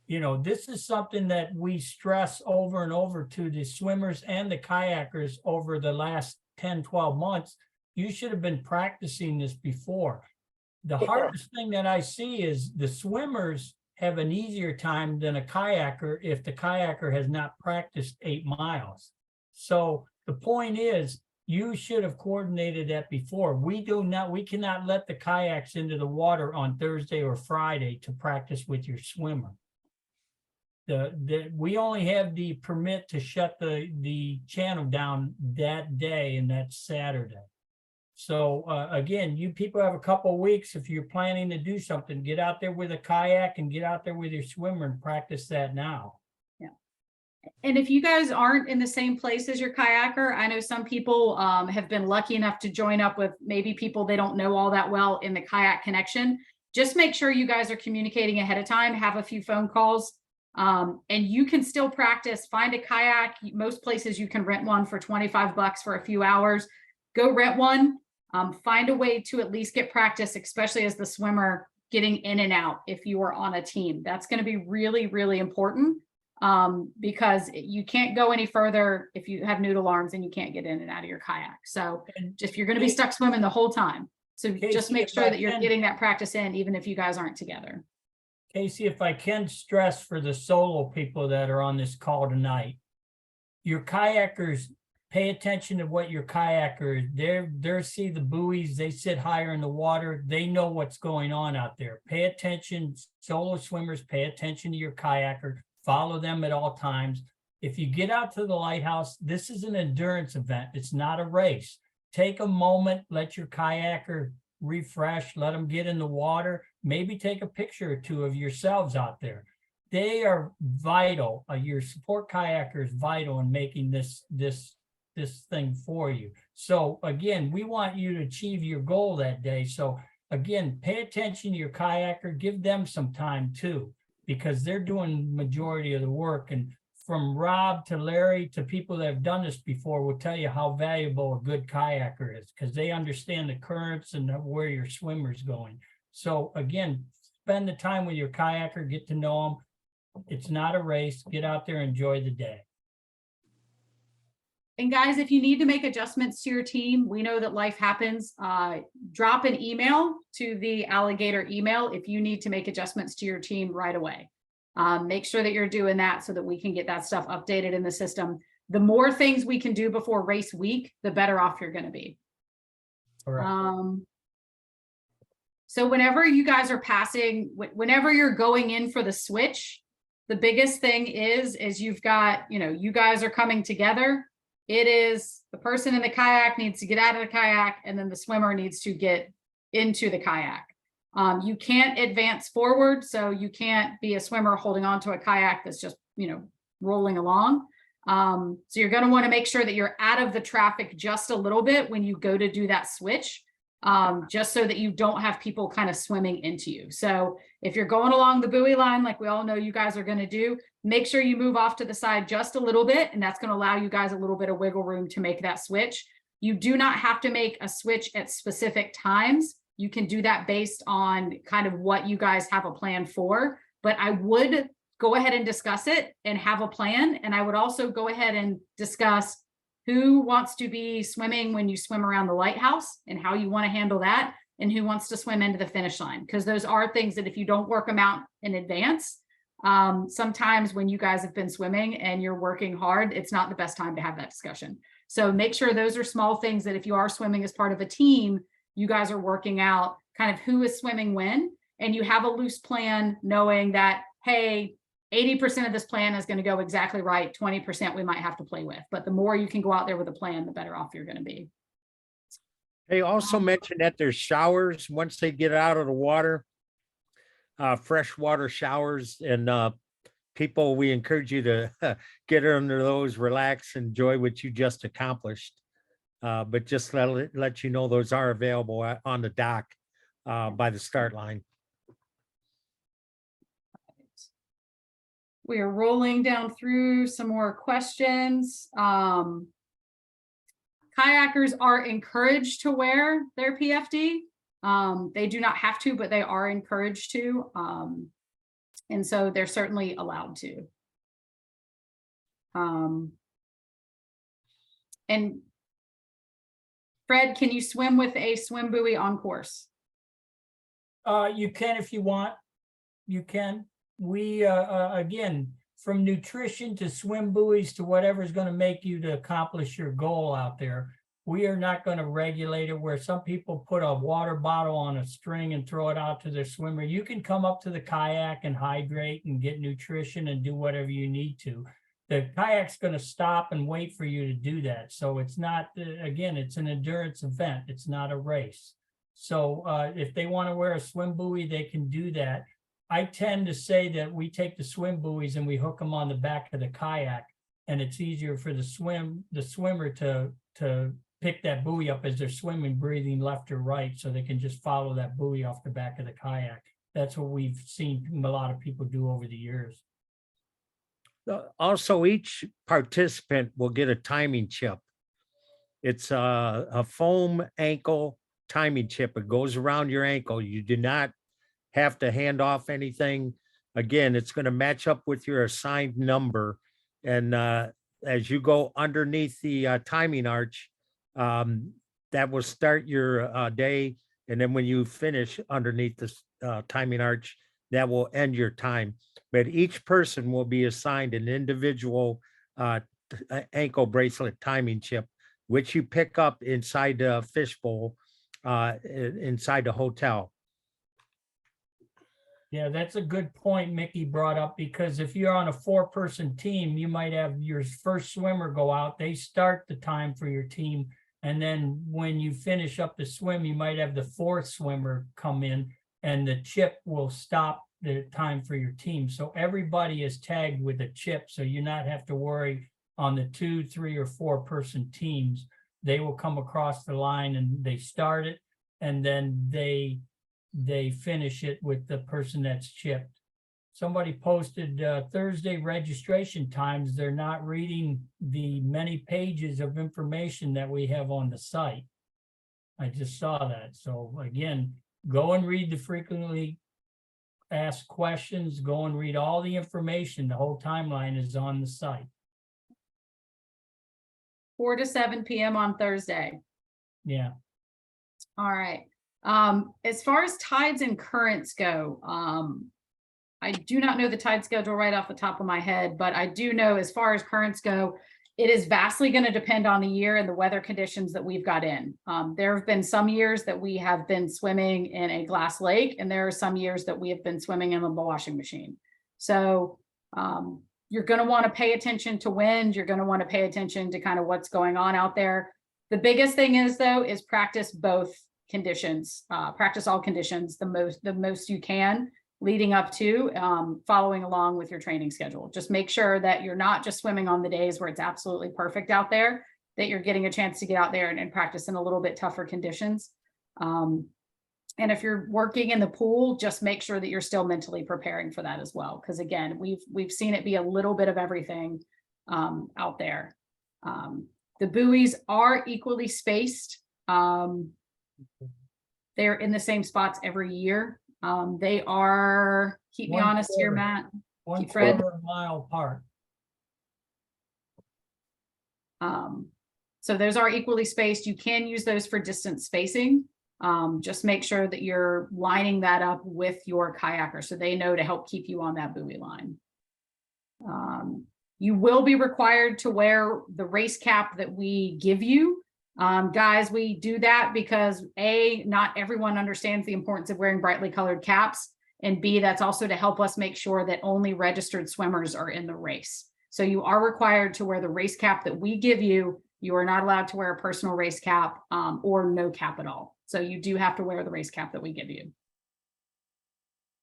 Speaker 6: You know, this is something that we stress over and over to the swimmers and the kayakers over the last 10, 12 months. You should have been practicing this before. The hardest thing that I see is the swimmers have an easier time than a kayaker if the kayaker has not practiced 8 miles. So the point is, you should have coordinated that before. We cannot let the kayaks into the water on Thursday or Friday to practice with your swimmer. We only have the permit to shut the channel down that day, and that's Saturday. So again, you people have a couple of weeks. If you're planning to do something, get out there with a kayak and get out there with your swimmer and practice that now.
Speaker 1: Yeah. And if you guys aren't in the same place as your kayaker, I know some people have been lucky enough to join up with maybe people they don't know all that well in the kayak connection. Just make sure you guys are communicating ahead of time, have a few phone calls. And you can still practice. Find a kayak. Most places you can rent one for $25 for a few hours. Go rent one. Find a way to at least get practice, especially as the swimmer, getting in and out if you are on a team. That's going to be really, really important, because you can't go any further if you have noodle arms and you can't get in and out of your kayak. So if you're going to be stuck swimming the whole time. So just make sure that you're getting that practice in, even if you guys aren't together.
Speaker 6: Casey, if I can stress for the solo people that are on this call tonight, your kayakers, pay attention to what your kayakers, they see the buoys, they sit higher in the water, they know what's going on out there. Pay attention, solo swimmers, pay attention to your kayaker, follow them at all times. If you get out to the lighthouse, this is an endurance event, it's not a race. Take a moment, let your kayaker refresh, let them get in the water, maybe take a picture or two of yourselves out there. They are vital. Your support kayaker is vital in making this thing for you. So again, we want you to achieve your goal that day. So again, pay attention to your kayaker, give them some time too, because they're doing the majority of the work. And from Rob to Larry to people that have done this before will tell you how valuable a good kayaker is, because they understand the currents and where your swimmer's going. So again, spend the time with your kayaker, get to know them. It's not a race. Get out there, enjoy the day.
Speaker 1: And guys, if you need to make adjustments to your team, we know that life happens. Drop an email to the Alligator email if you need to make adjustments to your team right away. Make sure that you're doing that so that we can get that stuff updated in the system. The more things we can do before race week, the better off you're going to be.
Speaker 6: Correct.
Speaker 1: So whenever you guys are passing, whenever you're going in for the switch, the biggest thing is you've got, you guys are coming together. It is the person in the kayak needs to get out of the kayak, and then the swimmer needs to get into the kayak. You can't advance forward, so you can't be a swimmer holding on to a kayak that's just, rolling along. So you're going to want to make sure that you're out of the traffic just a little bit when you go to do that switch, just so that you don't have people kind of swimming into you. So if you're going along the buoy line, like we all know you guys are going to do, make sure you move off to the side just a little bit, and that's going to allow you guys a little bit of wiggle room to make that switch. You do not have to make a switch at specific times. You can do that based on kind of what you guys have a plan for, but I would go ahead and discuss it and have a plan. And I would also go ahead and discuss who wants to be swimming when you swim around the lighthouse and how you want to handle that. and who wants to swim into the finish line. Because those are things that if you don't work them out in advance, sometimes when you guys have been swimming and you're working hard, it's not the best time to have that discussion. So make sure those are small things that if you are swimming as part of a team, you guys are working out kind of who is swimming when, and you have a loose plan knowing that, hey, 80% of this plan is going to go exactly right. 20% we might have to play with, but the more you can go out there with a plan, the better off you're going to be.
Speaker 3: They also mentioned that there's showers once they get out of the water, freshwater showers, and people, we encourage you to get under those, relax, enjoy what you just accomplished. But just let you know those are available on the dock by the start line.
Speaker 1: We are rolling down through some more questions. Kayakers are encouraged to wear their PFD. They do not have to, but they are encouraged to. And so they're certainly allowed to. And Fred, can you swim with a swim buoy on course?
Speaker 6: You can if you want. You can. We again, from nutrition to swim buoys to whatever is going to make you to accomplish your goal out there, we are not going to regulate it where some people put a water bottle on a string and throw it out to their swimmer. You can come up to the kayak and hydrate and get nutrition and do whatever you need to. The kayak's going to stop and wait for you to do that. So it's not, again, it's an endurance event. It's not a race. So if they want to wear a swim buoy, they can do that. I tend to say that we take the swim buoys and we hook them on the back of the kayak, and it's easier for the swimmer to pick that buoy up as they're swimming, breathing left or right, so they can just follow that buoy off the back of the kayak. That's what we've seen a lot of people do over the years.
Speaker 3: Also, each participant will get a timing chip. It's a foam ankle timing chip. It goes around your ankle. You do not have to hand off anything. Again, it's going to match up with your assigned number. And as you go underneath the timing arch, that will start your day. And then when you finish underneath the timing arch, that will end your time. But each person will be assigned an individual ankle bracelet timing chip, which you pick up inside the fishbowl inside the hotel.
Speaker 6: Yeah, that's a good point Mickey brought up, because if you're on a 4-person team, you might have your first swimmer go out, they start the time for your team. And then when you finish up the swim, you might have the 4th swimmer come in and the chip will stop the time for your team. So everybody is tagged with a chip. So you not have to worry on the 2, 3, or 4-person teams. They will come across the line and they start it, and then they finish it with the person that's chipped. Somebody posted Thursday registration times. They're not reading the many pages of information that we have on the site. I just saw that. So again, go and read the frequently asked questions, go and read all the information. The whole timeline is on the site.
Speaker 1: 4 to 7 p.m. on Thursday.
Speaker 6: Yeah.
Speaker 1: All right. As far as tides and currents go, I do not know the tide schedule right off the top of my head, but I do know as far as currents go, it is vastly going to depend on the year and the weather conditions that we've got in. There have been some years that we have been swimming in a glass lake, and there are some years that we have been swimming in a washing machine. So you're going to want to pay attention to wind. You're going to want to pay attention to kind of what's going on out there. The biggest thing is, though, is practice both conditions, practice all conditions the most you can leading up to following along with your training schedule. Just make sure that you're not just swimming on the days where it's absolutely perfect out there, that you're getting a chance to get out there and practice in a little bit tougher conditions. And if you're working in the pool, just make sure that you're still mentally preparing for that as well. Because again, we've seen it be a little bit of everything out there. The buoys are equally spaced. They're in the same spots every year. They are, keep me honest here, Matt.
Speaker 6: 1/4 mile apart.
Speaker 1: So those are equally spaced. You can use those for distance spacing. Just make sure that you're lining that up with your kayaker so they know to help keep you on that buoy line. You will be required to wear the race cap that we give you. Guys, we do that because A, not everyone understands the importance of wearing brightly colored caps, and B, that's also to help us make sure that only registered swimmers are in the race. So you are required to wear the race cap that we give you. You are not allowed to wear a personal race cap or no cap at all. So you do have to wear the race cap that we give you.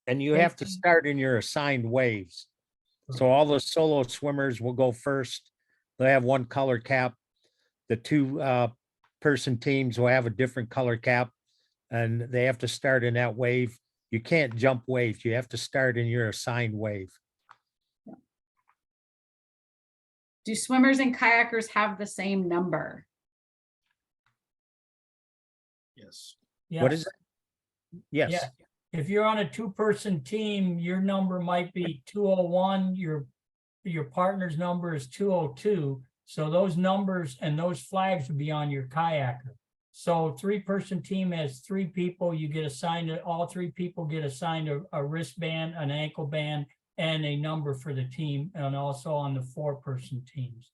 Speaker 3: And you have to start in your assigned waves. So all the solo swimmers will go first. They have one color cap. The two person teams will have a different color cap, and they have to start in that wave. You can't jump waves. You have to start in your assigned wave.
Speaker 1: Do swimmers and kayakers have the same number?
Speaker 2: Yes.
Speaker 3: What is it? Yes.
Speaker 6: Yeah. If you're on a two-person team, your number might be 201, your partner's number is 202. So those numbers and those flags would be on your kayaker. So three-person team has 3 people, you get assigned, all 3 people get assigned a wristband, an ankle band, and a number for the team, and also on the 4-person teams.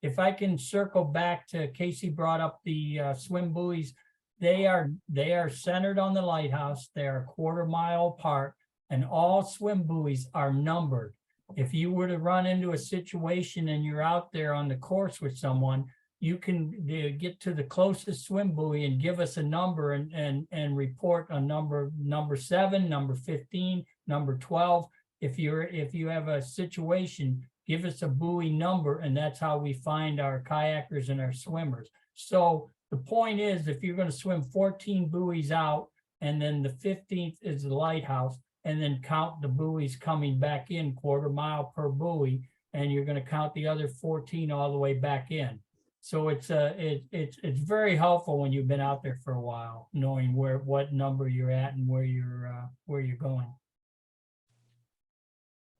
Speaker 6: If I can circle back to Casey brought up the swim buoys, they are centered on the lighthouse. They are a 1/4 mile apart, and all swim buoys are numbered. If you were to run into a situation and you're out there on the course with someone, you can get to the closest swim buoy and give us a number and report a number 7, number 15, number 12. If you have a situation, give us a buoy number, and that's how we find our kayakers and our swimmers. So the point is, if you're going to swim 14 buoys out, and then the 15th is the lighthouse, and then count the buoys coming back in 1/4 mile per buoy, and you're going to count the other 14 all the way back in. So it's very helpful when you've been out there for a while, knowing what number you're at and where you're going.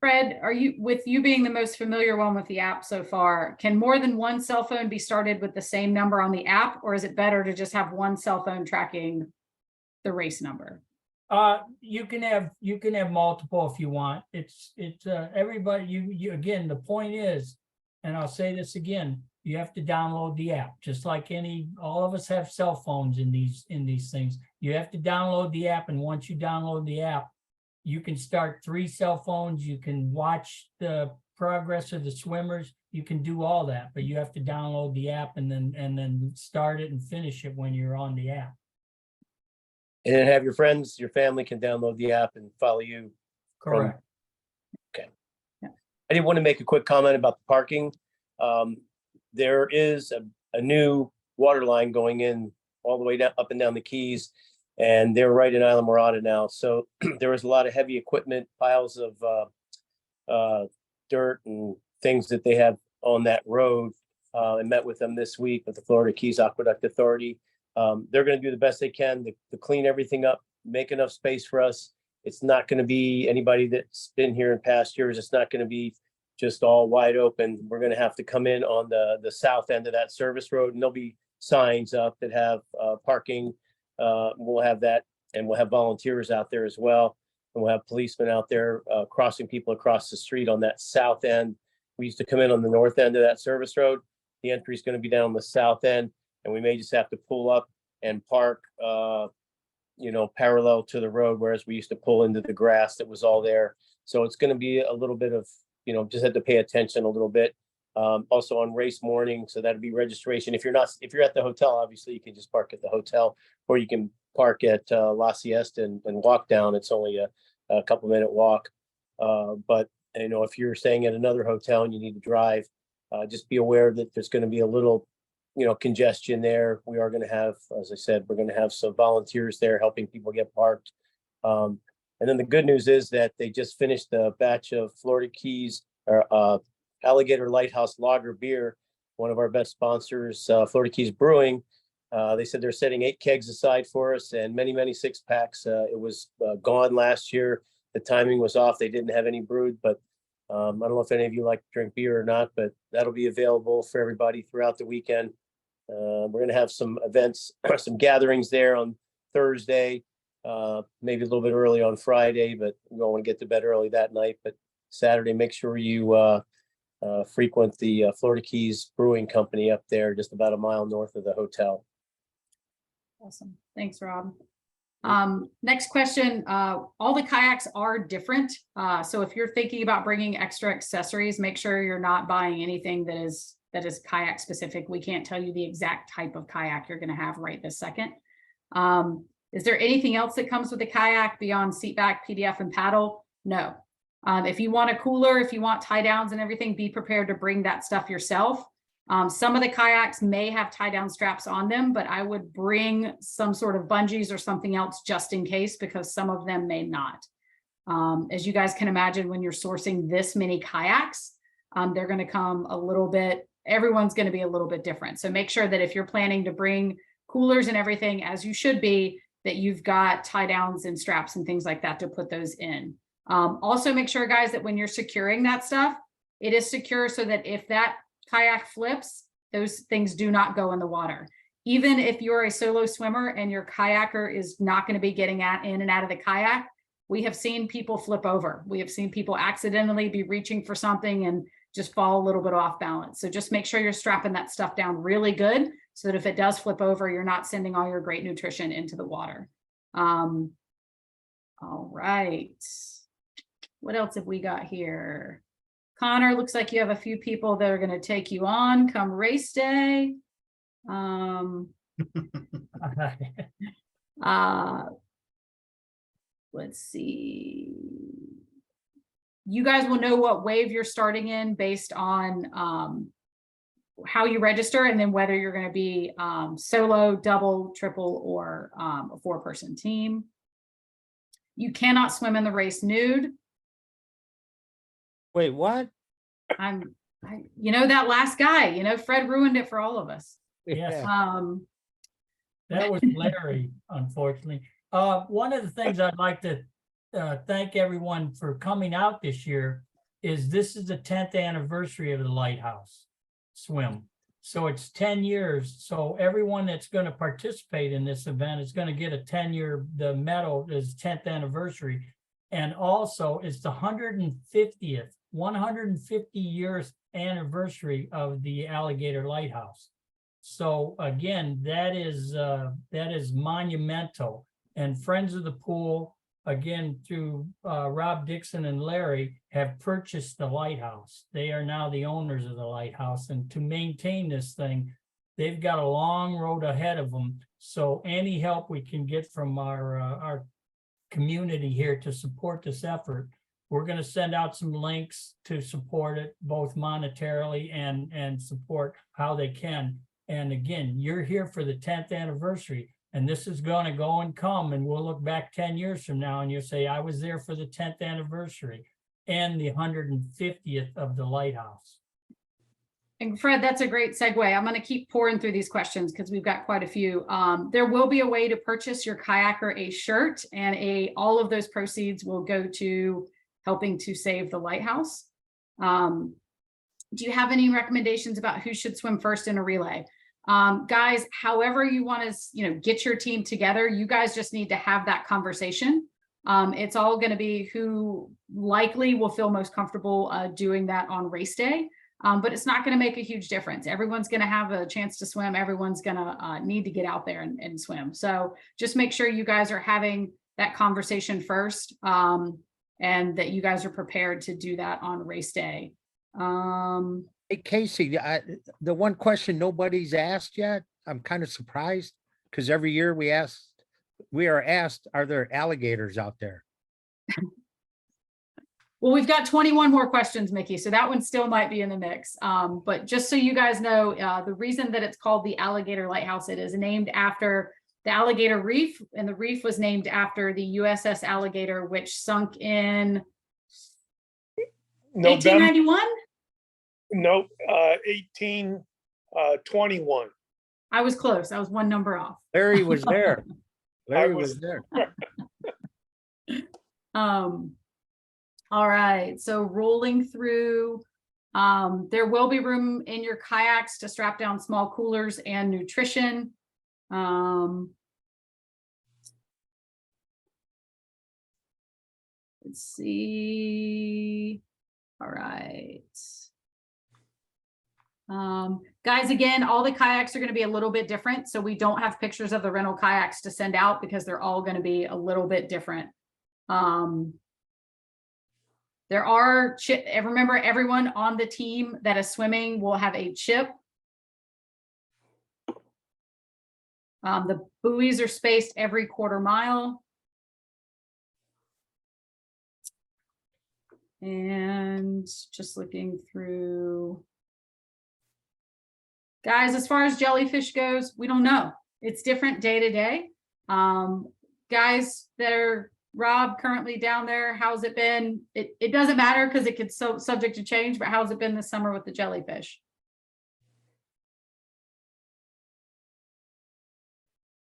Speaker 1: Fred, with you being the most familiar one with the app so far, can more than one cell phone be started with the same number on the app, or is it better to just have one cell phone tracking the race number?
Speaker 6: You can have multiple if you want. It's everybody, you again, the point is, and I'll say this again, you have to download the app, just like all of us have cell phones in these things. You have to download the app, and once you download the app, you can start 3 cell phones. You can watch the progress of the swimmers. You can do all that, but you have to download the app and then start it and finish it when you're on the app.
Speaker 5: And then have your friends, your family can download the app and follow you.
Speaker 6: Correct.
Speaker 5: Okay.
Speaker 1: Yeah.
Speaker 5: I did want to make a quick comment about the parking. There is a new water line going in all the way down, up and down the Keys, and they're right in Isla Morada now. So there was a lot of heavy equipment, piles of dirt and things that they have on that road. I met with them this week with the Florida Keys Aqueduct Authority. They're going to do the best they can to clean everything up, make enough space for us. It's not going to be anybody that's been here in past years. It's not going to be just all wide open. We're going to have to come in on the south end of that service road, and there'll be signs up that have parking. We'll have that, and we'll have volunteers out there as well. And we'll have policemen out there crossing people across the street on that south end. We used to come in on the north end of that service road. The entry is going to be down on the south end, and we may just have to pull up and park, parallel to the road, whereas we used to pull into the grass that was all there. So it's going to be a little bit of, just have to pay attention a little bit. Also on race morning, so that'd be registration. If you're at the hotel, obviously you can just park at the hotel, or you can park at La Siesta and walk down. It's only a couple minute walk. But if you're staying at another hotel and you need to drive, just be aware that there's going to be a little congestion there. We are going to have, as I said, we're going to have some volunteers there helping people get parked. And then the good news is that they just finished a batch of Florida Keys or Alligator Lighthouse Lager beer, one of our best sponsors, Florida Keys Brewing. They said they're setting 8 kegs aside for us and many, many 6-packs. It was gone last year. The timing was off. They didn't have any brewed, but I don't know if any of you like to drink beer or not, but that'll be available for everybody throughout the weekend. We're going to have some events, some gatherings there on Thursday, maybe a little bit early on Friday, but we don't want to get to bed early that night. But Saturday, make sure you frequent the Florida Keys Brewing Company up there, just about a mile north of the hotel.
Speaker 1: Awesome. Thanks, Rob. Next question. All the kayaks are different. So if you're thinking about bringing extra accessories, make sure you're not buying anything that is kayak specific. We can't tell you the exact type of kayak you're going to have right this second. Is there anything else that comes with the kayak beyond seat back, PDF, and paddle? No. If you want a cooler, if you want tie downs and everything, be prepared to bring that stuff yourself. Some of the kayaks may have tie down straps on them, but I would bring some sort of bungees or something else just in case, because some of them may not. As you guys can imagine, when you're sourcing this many kayaks, they're going to come a little bit, everyone's going to be a little bit different. So make sure that if you're planning to bring coolers and everything, as you should be, that you've got tie downs and straps and things like that to put those in. Also make sure, guys, that when you're securing that stuff, it is secure so that if that kayak flips, those things do not go in the water. Even if you're a solo swimmer and your kayaker is not going to be getting in and out of the kayak, we have seen people flip over. We have seen people accidentally be reaching for something and just fall a little bit off balance. So just make sure you're strapping that stuff down really good so that if it does flip over, you're not sending all your great nutrition into the water. All right. What else have we got here? Connor, looks like you have a few people that are going to take you on come race day. Let's see. You guys will know what wave you're starting in based on how you register, and then whether you're going to be solo, double, triple, or a 4-person team. You cannot swim in the race nude.
Speaker 3: Wait, what?
Speaker 1: You know, that last guy, you know, Fred ruined it for all of us.
Speaker 6: Yes. That was Larry, unfortunately. One of the things I'd like to thank everyone for coming out this year is this is the 10th anniversary of the Lighthouse Swim. So it's 10 years. So everyone that's going to participate in this event is going to get a 10-year, the medal is 10th anniversary. And also it's the 150 years anniversary of the Alligator Lighthouse. So again, that is monumental. And Friends of the Pool, again, through Rob Dixon and Larry, have purchased the lighthouse. They are now the owners of the lighthouse. And to maintain this thing, they've got a long road ahead of them. So any help we can get from our community here to support this effort, we're going to send out some links to support it, both monetarily and support how they can. And again, you're here for the 10th anniversary. And this is going to go and come, and we'll look back 10 years from now and you'll say, I was there for the 10th anniversary and the 150th of the lighthouse.
Speaker 1: And Fred, that's a great segue. I'm going to keep pouring through these questions because we've got quite a few. There will be a way to purchase your kayaker a shirt, and all of those proceeds will go to helping to save the lighthouse. Do you have any recommendations about who should swim first in a relay? Guys, however you want to, get your team together, you guys just need to have that conversation. It's all going to be who likely will feel most comfortable doing that on race day. But it's not going to make a huge difference. Everyone's going to have a chance to swim. Everyone's going to need to get out there and swim. So just make sure you guys are having that conversation first, and that you guys are prepared to do that on race day.
Speaker 3: Hey, Casey, the one question nobody's asked yet, I'm kind of surprised because every year we are asked, are there alligators out there?
Speaker 1: Well, we've got 21 more questions, Mickey, so that one still might be in the mix. But just so you guys know, the reason that it's called the Alligator Lighthouse, it is named after the Alligator Reef, and the reef was named after the USS Alligator, which sunk in 1891?
Speaker 4: Nope, 1821.
Speaker 1: I was close. I was one number off.
Speaker 3: Larry was there. Larry was there.
Speaker 1: All right, so rolling through, there will be room in your kayaks to strap down small coolers and nutrition. Let's see. All right. Guys, again, all the kayaks are going to be a little bit different. So we don't have pictures of the rental kayaks to send out because they're all going to be a little bit different. There are, remember, everyone on the team that is swimming will have a chip. The buoys are spaced every quarter mile. And just looking through. Guys, as far as jellyfish goes, we don't know. It's different day to day. Guys that are Rob currently down there, how's it been? It doesn't matter because it could subject to change, but how's it been this summer with the jellyfish?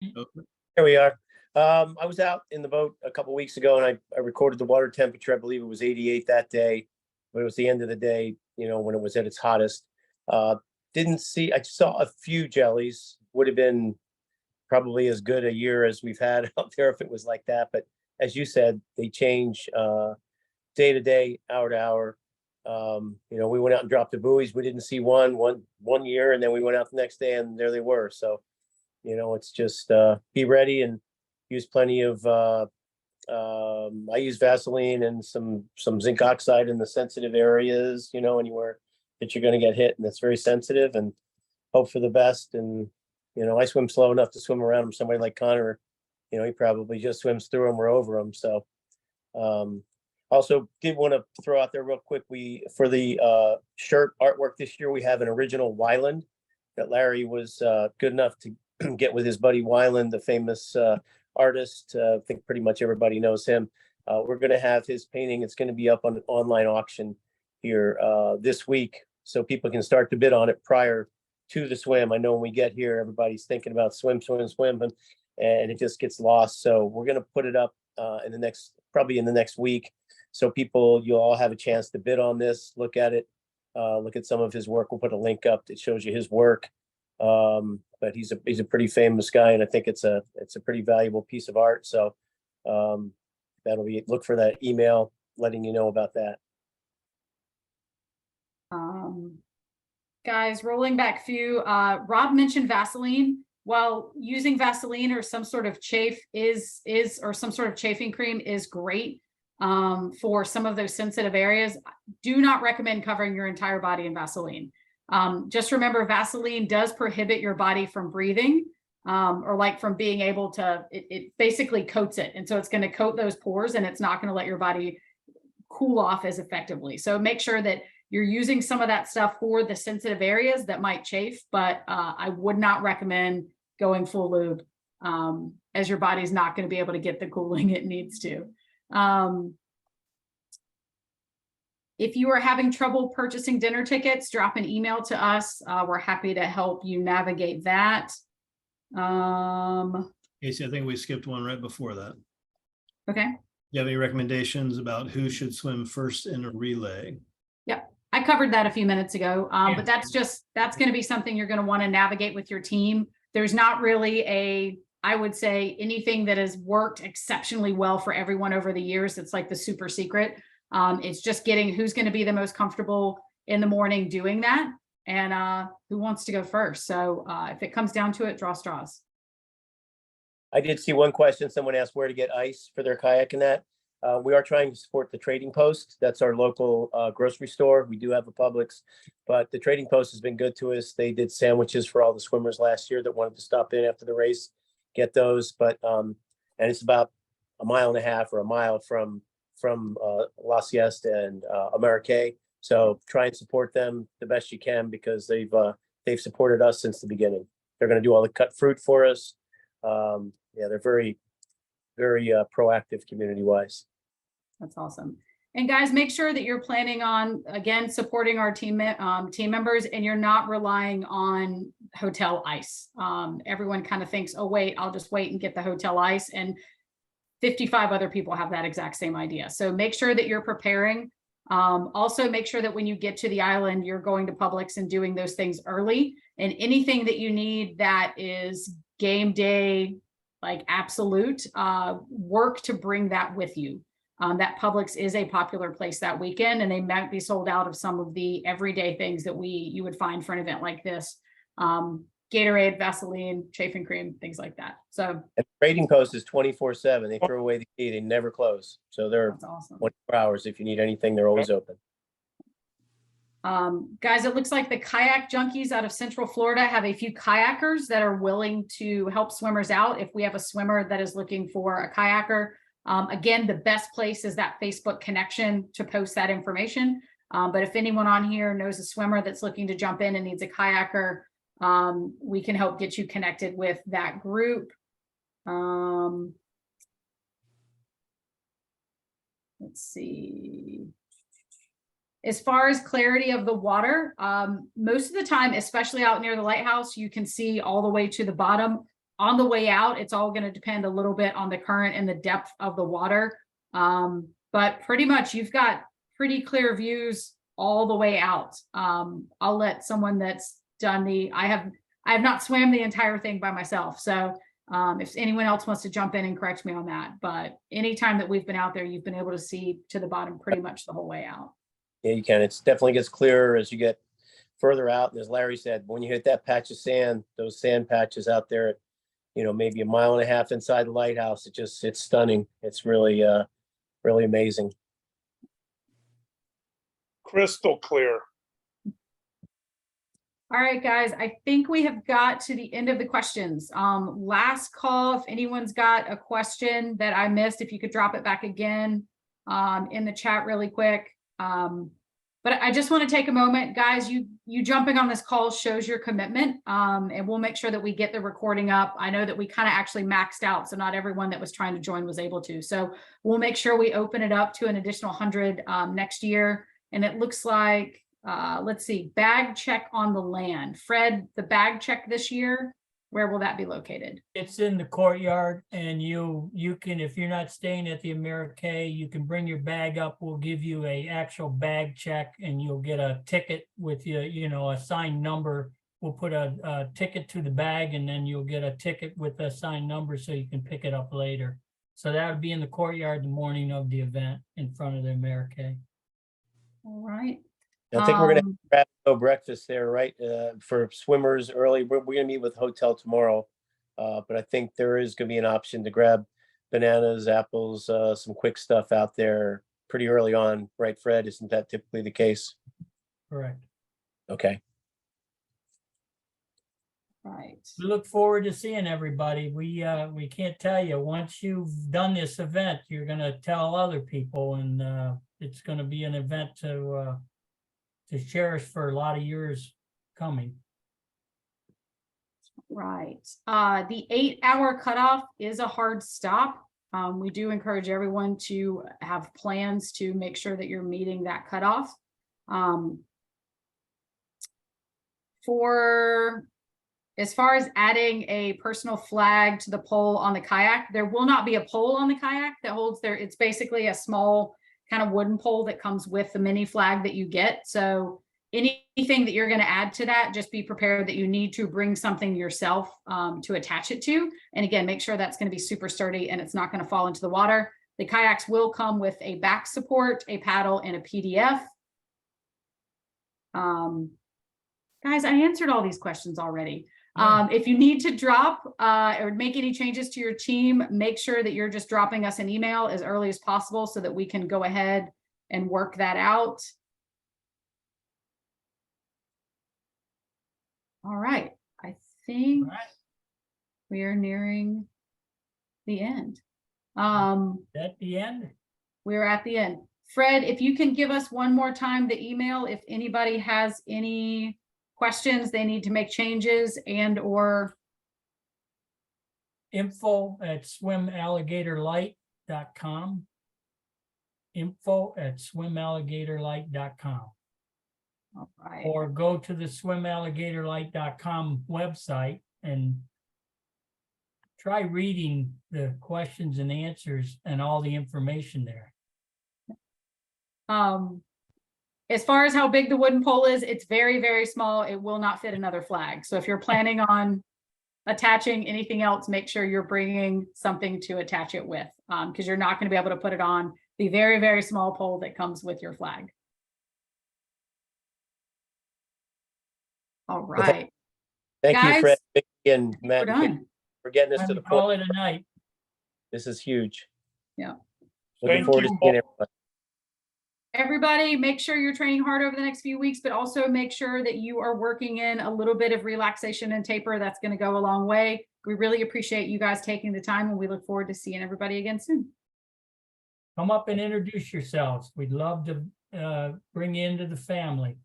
Speaker 5: Here we are. I was out in the boat a couple weeks ago and I recorded the water temperature. I believe it was 88 that day, but it was the end of the day, you know, when it was at its hottest. I saw a few jellies. Would have been probably as good a year as we've had out there if it was like that. But as you said, they change day to day, hour to hour. You know, we went out and dropped the buoys. We didn't see one year, and then we went out the next day and there they were. So, you know, it's just be ready and use plenty of I use Vaseline and some zinc oxide in the sensitive areas, you know, anywhere that you're going to get hit and it's very sensitive, and hope for the best. And, you know, I swim slow enough to swim around him. Somebody like Connor, you know, he probably just swims through them or over them. So also did want to throw out there real quick, for the shirt artwork this year, we have an original Wyland that Larry was good enough to get with his buddy Wyland, the famous artist. I think pretty much everybody knows him. We're going to have his painting. It's going to be up on an online auction here this week, so people can start to bid on it prior to the swim. I know when we get here, everybody's thinking about swim, and it just gets lost. So we're going to put it up probably in the next week. So you'll all have a chance to bid on this, look at it, look at some of his work. We'll put a link up that shows you his work. But he's a pretty famous guy, and I think it's a pretty valuable piece of art. So look for that email letting you know about that.
Speaker 1: Guys, rolling back few, Rob mentioned Vaseline. While using Vaseline or some sort of or some sort of chafing cream is great for some of those sensitive areas, do not recommend covering your entire body in Vaseline. Just remember, Vaseline does prohibit your body from breathing, or like from being able to, it basically coats it. And so it's going to coat those pores and it's not going to let your body cool off as effectively. So make sure that you're using some of that stuff for the sensitive areas that might chafe, but I would not recommend going full lube, as your body's not going to be able to get the cooling it needs to. If you are having trouble purchasing dinner tickets, drop an email to us. We're happy to help you navigate that.
Speaker 2: Casey, I think we skipped one right before that.
Speaker 1: Okay.
Speaker 2: Do you have any recommendations about who should swim first in a relay?
Speaker 1: Yep. I covered that a few minutes ago,
Speaker 6: Yeah.
Speaker 1: but that's going to be something you're going to want to navigate with your team. There's not really I would say, anything that has worked exceptionally well for everyone over the years. It's like the super secret. It's just getting who's going to be the most comfortable in the morning doing that, and who wants to go first. So if it comes down to it, draw straws.
Speaker 5: I did see one question. Someone asked where to get ice for their kayak and that. We are trying to support the Trading Post. That's our local grocery store. We do have a Publix, but the Trading Post has been good to us. They did sandwiches for all the swimmers last year that wanted to stop in after the race, get those. But and it's about a mile and a half or a mile from La Siesta and Amerique. So try and support them the best you can, because they've supported us since the beginning. They're going to do all the cut fruit for us. Yeah, they're very, very proactive community-wise.
Speaker 1: That's awesome. And guys, make sure that you're planning on, again, supporting our team members, and you're not relying on hotel ice. Everyone kind of thinks, oh, wait, I'll just wait and get the hotel ice. And 55 other people have that exact same idea. So make sure that you're preparing. Also make sure that when you get to the island, you're going to Publix and doing those things early, and anything that you need that is game day, like absolute, work to bring that with you. that Publix is a popular place that weekend, and they might be sold out of some of the everyday things that you would find for an event like this. Gatorade, Vaseline, chafing cream, things like that. So
Speaker 5: And the trading post is 24/7. They throw away the key. They never close. So they're
Speaker 1: that's awesome.
Speaker 5: 24 hours. If you need anything, they're always open.
Speaker 1: Guys, it looks like the kayak junkies out of Central Florida have a few kayakers that are willing to help swimmers out. If we have a swimmer that is looking for a kayaker, again, the best place is that Facebook connection to post that information. But if anyone on here knows a swimmer that's looking to jump in and needs a kayaker, we can help get you connected with that group. Let's see. As far as clarity of the water, most of the time, especially out near the lighthouse, you can see all the way to the bottom. On the way out, it's all going to depend a little bit on the current and the depth of the water. But pretty much you've got pretty clear views all the way out. I'll let someone that's done I have not swam the entire thing by myself. So if anyone else wants to jump in and correct me on that, but anytime that we've been out there, you've been able to see to the bottom pretty much the whole way out.
Speaker 5: Yeah, you can. It's definitely gets clearer as you get further out. And as Larry said, when you hit that patch of sand, those sand patches out there, maybe a mile and a half inside the lighthouse, it's stunning. It's really, really amazing.
Speaker 4: Crystal clear.
Speaker 1: All right, guys, I think we have got to the end of the questions. Last call, if anyone's got a question that I missed, if you could drop it back again in the chat really quick. But I just want to take a moment, guys, you jumping on this call shows your commitment, and we'll make sure that we get the recording up. I know that we kind of actually maxed out, so not everyone that was trying to join was able to. So we'll make sure we open it up to an additional 100 next year. And it looks like, let's see, bag check on the land. Fred, the bag check this year, where will that be located?
Speaker 6: It's in the courtyard, and you can, if you're not staying at the Amerique, you can bring your bag up. We'll give you a actual bag check, and you'll get a ticket with a signed number. We'll put a ticket to the bag, and then you'll get a ticket with a signed number so you can pick it up later. So that would be in the courtyard the morning of the event in front of the Amerique.
Speaker 1: All right.
Speaker 5: I think we're going to grab no breakfast there, right? For swimmers early. We're going to meet with hotel tomorrow. But I think there is going to be an option to grab bananas, apples, some quick stuff out there pretty early on. Right, Fred? Isn't that typically the case?
Speaker 6: Correct.
Speaker 5: Okay.
Speaker 1: Right.
Speaker 6: We look forward to seeing everybody. We can't tell you, once you've done this event, you're going to tell other people, and it's going to be an event to cherish for a lot of years coming.
Speaker 1: Right. The 8-hour cutoff is a hard stop. We do encourage everyone to have plans to make sure that you're meeting that cutoff. As far as adding a personal flag to the pole on the kayak, there will not be a pole on the kayak that holds there. It's basically a small kind of wooden pole that comes with the mini flag that you get. So anything that you're going to add to that, just be prepared that you need to bring something yourself to attach it to. And again, make sure that's going to be super sturdy and it's not going to fall into the water. The kayaks will come with a back support, a paddle, and a PDF. Guys, I answered all these questions already. If you need to drop or make any changes to your team, make sure that you're just dropping us an email as early as possible so that we can go ahead and work that out. All right, I think we are nearing the end.
Speaker 6: At the end?
Speaker 1: We're at the end. Fred, if you can give us one more time the email, if anybody has any questions, they need to make changes and/or
Speaker 6: info@swimalligatorlight.com. info@swimalligatorlight.com.
Speaker 1: all right.
Speaker 6: Or go to the swimalligatorlight.com website and try reading the questions and answers and all the information there.
Speaker 1: As far as how big the wooden pole is, it's very, very small. It will not fit another flag. So if you're planning on attaching anything else, make sure you're bringing something to attach it with, because you're not going to be able to put it on the very, very small pole that comes with your flag. All right,
Speaker 5: Thank you, Fred,
Speaker 1: Guys,
Speaker 5: Vicky, and
Speaker 1: we're
Speaker 5: Matt, and Kate
Speaker 1: done.
Speaker 5: for getting us
Speaker 6: Time
Speaker 5: to
Speaker 6: to
Speaker 5: the
Speaker 6: call
Speaker 5: point.
Speaker 6: it a night.
Speaker 5: This is huge.
Speaker 1: Yeah.
Speaker 5: Looking
Speaker 4: Thank
Speaker 5: forward to
Speaker 4: you
Speaker 5: seeing
Speaker 4: both.
Speaker 5: everyone.
Speaker 1: Everybody, make sure you're training hard over the next few weeks, but also make sure that you are working in a little bit of relaxation and taper. That's going to go a long way. We really appreciate you guys taking the time, and we look forward to seeing everybody again soon.
Speaker 6: Come up and introduce yourselves. We'd love to bring you into the family.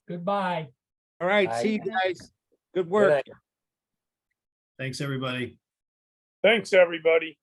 Speaker 6: Goodbye.
Speaker 3: All right,
Speaker 5: Bye.
Speaker 3: see you guys. Good
Speaker 5: Good
Speaker 3: work.
Speaker 5: night.
Speaker 2: Thanks, everybody.
Speaker 4: Thanks, everybody.